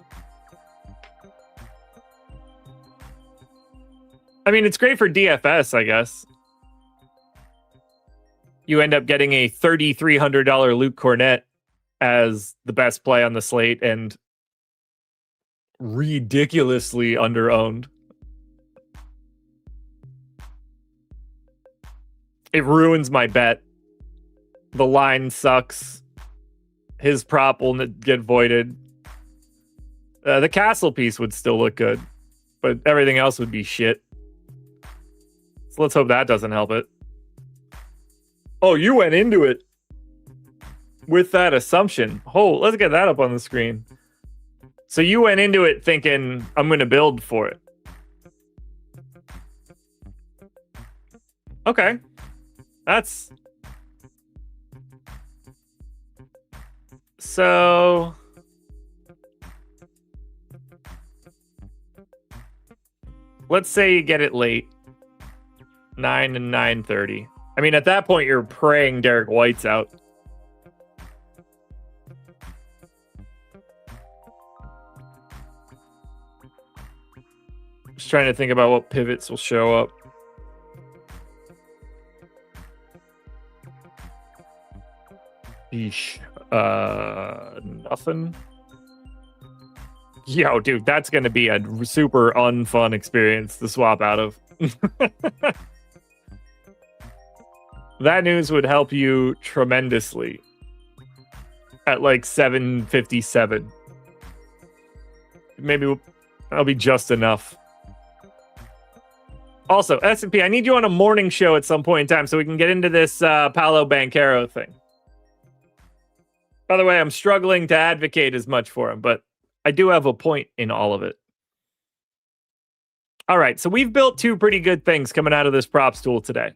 I mean, it's great for DFS, I guess. You end up getting a $3,300 Luke Cornett as the best play on the slate and ridiculously underowned. It ruins my bet. The line sucks. His prop will get voided. The Castle piece would still look good, but everything else would be shit. So let's hope that doesn't help it. Oh, you went into it with that assumption. Oh, let's get that up on the screen. So you went into it thinking, I'm going to build for it. Okay. That's... So... Let's say you get it late. 9 and 9:30. I mean, at that point, you're praying Derek White's out. Just trying to think about what pivots will show up. Yeesh. Nothing. Yo, dude, that's going to be a super unfun experience to swap out of. That news would help you tremendously at like 7:57. Maybe that'll be just enough. Also, S&P, I need you on a morning show at some point in time so we can get into this Paolo Banchero thing. By the way, I'm struggling to advocate as much for him, but I do have a point in all of it. All right, so we've built two pretty good things coming out of this props tool today.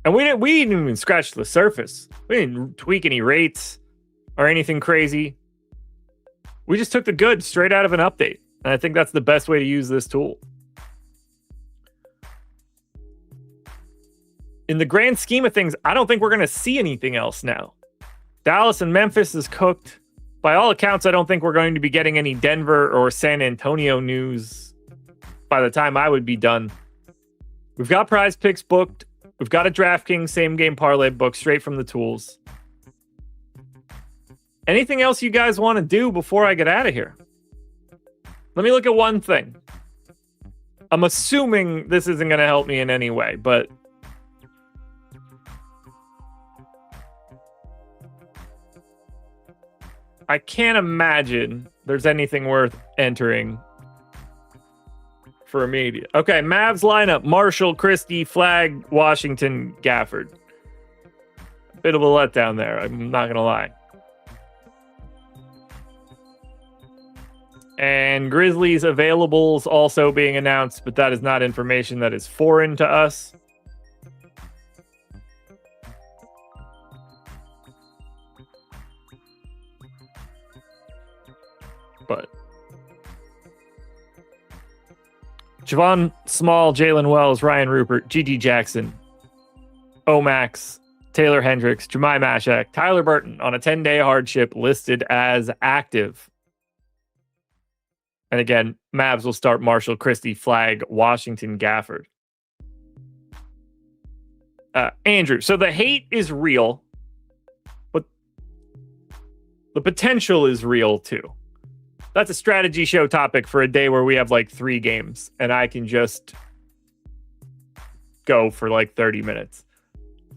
And we didn't even scratch the surface. We didn't tweak any rates or anything crazy. We just took the goods straight out of an update. And I think that's the best way to use this tool. In the grand scheme of things, I don't think we're going to see anything else now. Dallas and Memphis is cooked. By all accounts, I don't think we're going to be getting any Denver or San Antonio news by the time I would be done. We've got prize picks booked. We've got a DraftKings same game parlay book straight from the tools. Anything else you guys want to do before I get out of here? Let me look at one thing. I'm assuming this isn't going to help me in any way, but I can't imagine there's anything worth entering for immediate. Okay, Mavs lineup: Marshall, Christie, Flagg, Washington, Gafford. Bit of a letdown there, I'm not going to lie. And Grizzlies availables also being announced, but that is not information that is foreign to us. But Javon Small, Jalen Wells, Ryan Rupert, G.G. Jackson, Omax, Taylor Hendricks, Jemai Mashak, Tyler Burton on a 10-day hardship listed as active. And again, Mavs will start Marshall, Christie, Flagg, Washington, Gafford. Andrew, so the hate is real, but the potential is real too. That's a strategy show topic for a day where we have like 3 games and I can just go for like 30 minutes.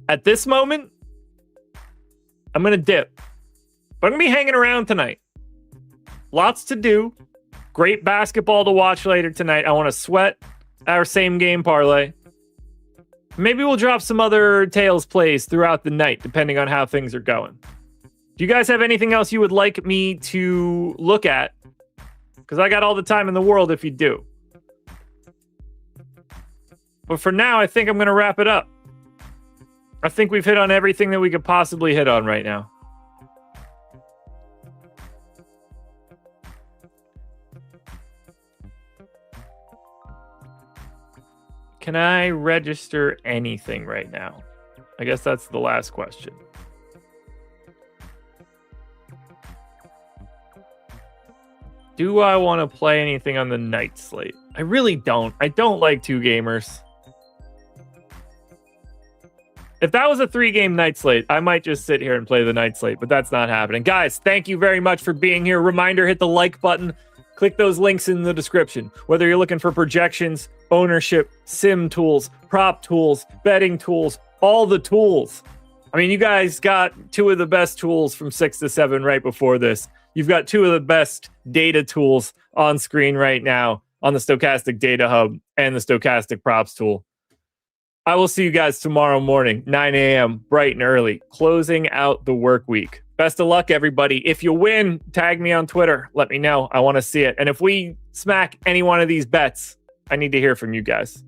At this moment, I'm going to dip. But I'm going to be hanging around tonight. Lots to do. Great basketball to watch later tonight. I want to sweat our same game parlay. Maybe we'll drop some other Tails plays throughout the night, depending on how things are going. Do you guys have anything else you would like me to look at? Because I got all the time in the world if you do. But for now, I think I'm going to wrap it up. I think we've hit on everything that we could possibly hit on right now. Can I register anything right now? I guess that's the last question. Do I want to play anything on the night slate? I really don't. I don't like 2 gamers. If that was a 3-game night slate, I might just sit here and play the night slate, but that's not happening. Guys, thank you very much for being here. Reminder, hit the like button. Click those links in the description. Whether you're looking for projections, ownership, sim tools, prop tools, betting tools, all the tools. I mean, you guys got 2 of the best tools from 6 to 7 right before this. You've got 2 of the best data tools on screen right now on the Stochastic Data Hub and the Stochastic Props tool. I will see you guys tomorrow morning, 9 a.m., bright and early, closing out the work week. Best of luck, everybody. If you win, tag me on Twitter. Let me know. I want to see it. And if we smack any one of these bets, I need to hear from you guys.